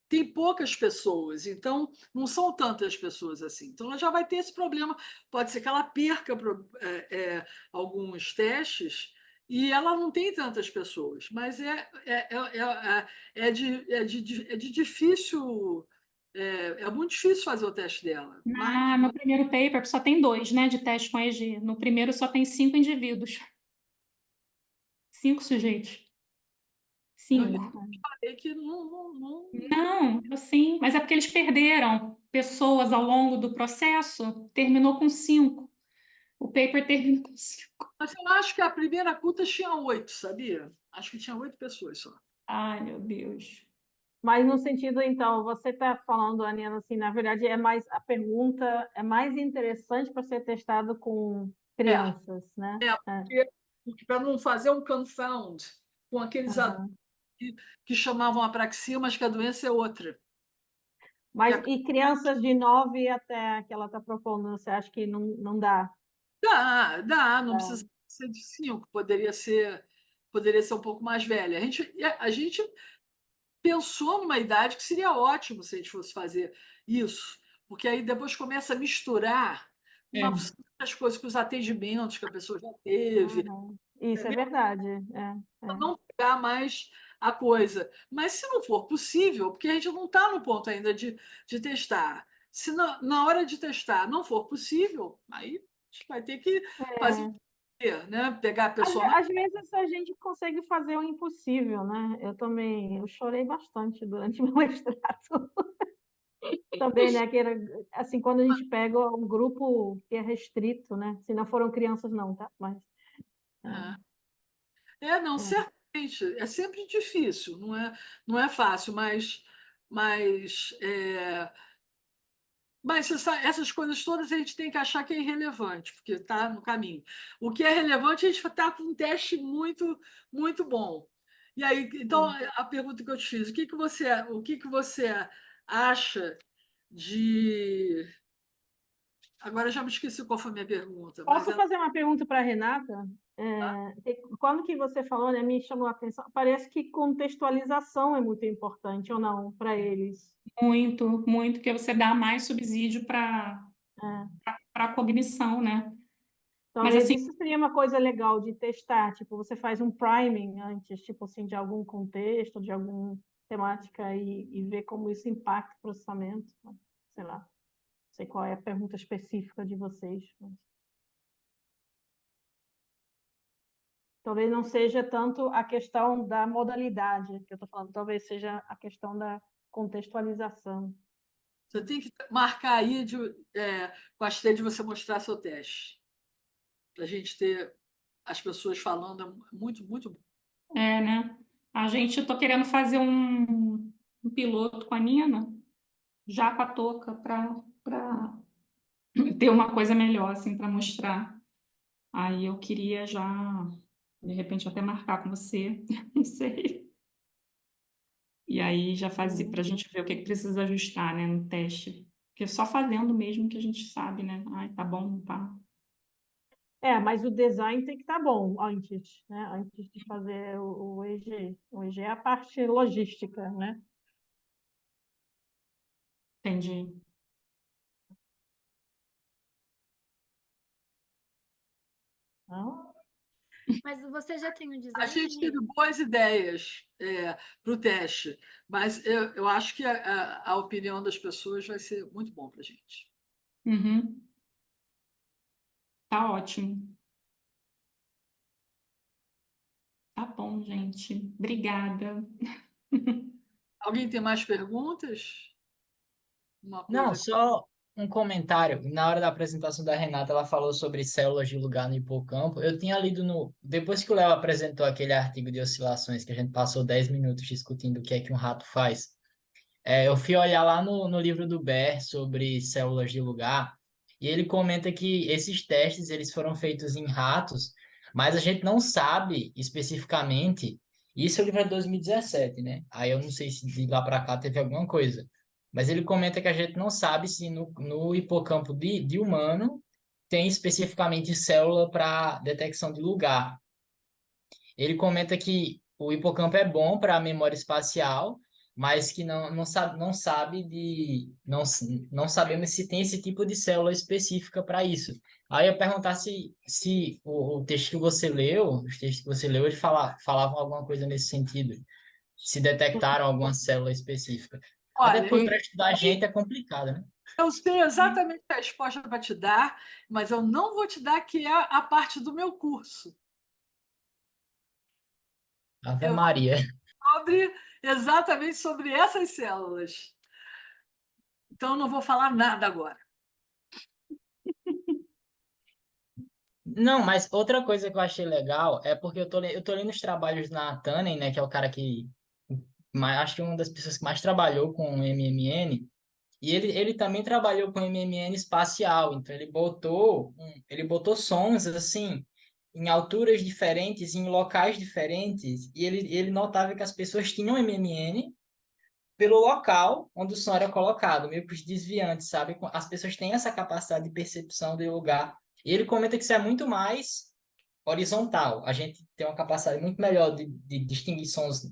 Speaker 1: tem poucas pessoas, então não são tantas pessoas assim. Então, ela já vai ter esse problema. Pode ser que ela perca alguns testes e ela não tem tantas pessoas, mas é de difícil. É muito difícil fazer o teste dela. Mas
Speaker 2: No primeiro paper só tem 2, né, de teste com EG. No primeiro só tem 5 indivíduos. 5 sujeitos.
Speaker 1: eu lhe
Speaker 2: 5.
Speaker 1: falei que não.
Speaker 2: Não, assim, mas é porque eles perderam pessoas ao longo do processo. Terminou com 5. O paper termina com 5.
Speaker 1: Mas eu acho que a primeira culta tinha 8, sabia? Acho que tinha 8 pessoas só.
Speaker 2: Ai, meu Deus.
Speaker 8: Mas no sentido, então, você está falando, Aniela, assim, na verdade, a pergunta é mais interessante para ser testado com
Speaker 1: É,
Speaker 8: crianças, né? É.
Speaker 1: para não fazer um confound com aqueles adultos
Speaker 8: Aham.
Speaker 1: que chamavam apraxia, mas que a doença é outra. Que
Speaker 8: Mas e crianças de 9 até que ela está propondo, você acha que não dá?
Speaker 1: dá, não
Speaker 8: É.
Speaker 1: precisa ser de 5, poderia ser um pouco mais velha. A gente pensou numa idade que seria ótimo se a gente fosse fazer isso, porque aí depois começa a misturar uma
Speaker 2: É.
Speaker 1: porção das coisas, com os atendimentos que a pessoa já teve,
Speaker 8: Aham. Isso é verdade.
Speaker 1: para não pegar mais a coisa. Mas se não for possível, porque a gente não está no ponto ainda de testar, se na hora de testar não for possível, aí a gente vai ter que fazer o
Speaker 8: É.
Speaker 1: quê, né? Pegar a
Speaker 8: Às,
Speaker 1: pessoa
Speaker 8: às vezes a gente consegue fazer o impossível, né? Eu chorei bastante durante meu mestrado. Também, né? Que era, assim, quando a gente pega um grupo que é restrito, né? Se não foram crianças, não, tá? Mas,
Speaker 1: mais. Não,
Speaker 8: é.
Speaker 1: certamente. É sempre difícil, não é fácil, mas essas coisas todas a gente tem que achar que é irrelevante, porque está no caminho. O que é relevante, a gente está com um teste muito, muito bom. E aí, então,
Speaker 8: Sim.
Speaker 1: a pergunta que eu te fiz, o que que você acha de. Agora eu já me esqueci qual foi a minha pergunta, mas
Speaker 8: Posso fazer uma pergunta para a Renata? Quando que você falou, né, me chamou a atenção, parece que contextualização é muito importante, ou não, para eles.
Speaker 2: Muito, muito, que você dá mais subsídio para
Speaker 8: É.
Speaker 2: a cognição, né? Mas
Speaker 8: Talvez
Speaker 2: assim,
Speaker 8: isso seria uma coisa legal de testar, tipo, você faz um priming antes, tipo assim, de algum contexto, de alguma temática e ver como isso impacta o processamento, né? Sei lá, não sei qual é a pergunta específica de vocês, mas talvez não seja tanto a questão da modalidade que eu estou falando, talvez seja a questão da contextualização.
Speaker 1: você tem que marcar aí gostei de você mostrar seu teste, para a gente ter as pessoas falando, é muito, muito bom.
Speaker 2: né? A gente, eu tô querendo fazer um piloto com a Nina, já com a touca, para ter uma coisa melhor, assim, para mostrar. Aí eu queria já, de repente, até marcar com você, não sei. E aí já fazer, para a gente ver o que que precisa ajustar, né, no teste. Porque só fazendo mesmo que a gente sabe, né? Ai, tá bom, não tá.
Speaker 8: Mas o design tem que estar bom antes, né? Antes de fazer o EG. O EG é a parte logística, né?
Speaker 2: Entendi.
Speaker 8: Então,
Speaker 9: Mas você já tem o
Speaker 1: A
Speaker 9: design,
Speaker 1: gente teve
Speaker 9: Nina?
Speaker 1: boas ideias para o teste, mas eu acho que a opinião das pessoas vai ser muito bom para a gente.
Speaker 2: Uhum. Tá ótimo. Tá bom, gente. Obrigada.
Speaker 1: Alguém tem mais perguntas? Uma
Speaker 6: Não,
Speaker 1: coisa.
Speaker 6: só um comentário. Na hora da apresentação da Renata, ela falou sobre células de lugar no hipocampo. Eu tinha lido no. Depois que o Léo apresentou aquele artigo de oscilações, que a gente passou 10 minutos discutindo o que é que um rato faz, eu fui olhar lá no livro do Baer sobre células de lugar, e ele comenta que esses testes eles foram feitos em ratos, mas a gente não sabe especificamente. Isso é o livro de 2017, né? Aí eu não sei se de lá para cá teve alguma coisa. Mas ele comenta que a gente não sabe se no hipocampo de humano tem especificamente célula para detecção de lugar. Ele comenta que o hipocampo é bom para a memória espacial, mas que não sabemos se tem esse tipo de célula específica para isso. Aí eu perguntar se o texto que você leu, os textos que você leu, eles falavam alguma coisa nesse sentido, se detectaram alguma célula específica. Até
Speaker 1: Olha,
Speaker 6: porque para estudar a gente é complicado, né?
Speaker 1: eu sei exatamente a resposta para te dar, mas eu não vou te dar que é a parte do meu curso.
Speaker 6: Ave
Speaker 1: Eu
Speaker 6: Maria.
Speaker 1: exatamente sobre essas células. Então, eu não vou falar nada agora.
Speaker 6: Não, mas outra coisa que eu achei legal é porque eu tô lendo os trabalhos na Tannen, né, que é o cara que acho que é uma das pessoas que mais trabalhou com MMN, e ele também trabalhou com MMN espacial, então ele botou sons assim em alturas diferentes, em locais diferentes, e ele notava que as pessoas tinham MMN pelo local onde o som era colocado, meio que os desviantes, sabe? As pessoas têm essa capacidade de percepção do lugar. E ele comenta que isso é muito mais horizontal. A gente tem uma capacidade muito melhor de distinguir sons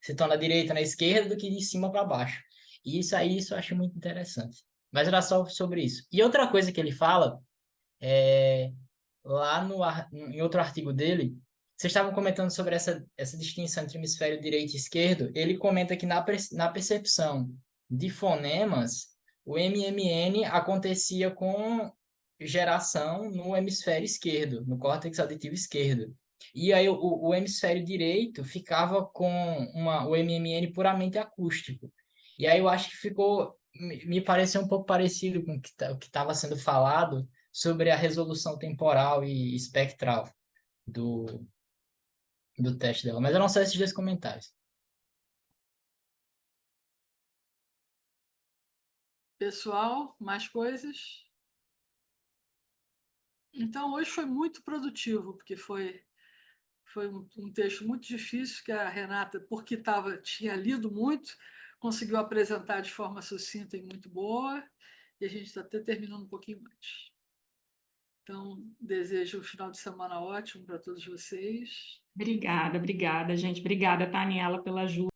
Speaker 6: se estão na direita, na esquerda, do que de cima para baixo. E isso eu acho muito interessante. Mas era só sobre isso. E outra coisa que ele fala, é, lá em outro artigo dele, vocês estavam comentando sobre essa distinção entre hemisfério direito e esquerdo. Ele comenta que na percepção de fonemas, o MMN acontecia com geração no hemisfério esquerdo, no córtex auditivo esquerdo. E aí o hemisfério direito ficava com o MMN puramente acústico. E aí eu acho que me pareceu um pouco parecido com o que estava sendo falado sobre a resolução temporal e espectral do, do teste dela. Mas eram só esses dois comentários.
Speaker 1: Pessoal, mais coisas? Então, hoje foi muito produtivo, porque foi um texto muito difícil que a Renata, porque tinha lido muito, conseguiu apresentar de forma sucinta e muito boa, e a gente está até terminando um pouquinho antes. Então, desejo um final de semana ótimo para todos vocês.
Speaker 2: Obrigada, gente. Obrigada, Taniela, pela ajuda.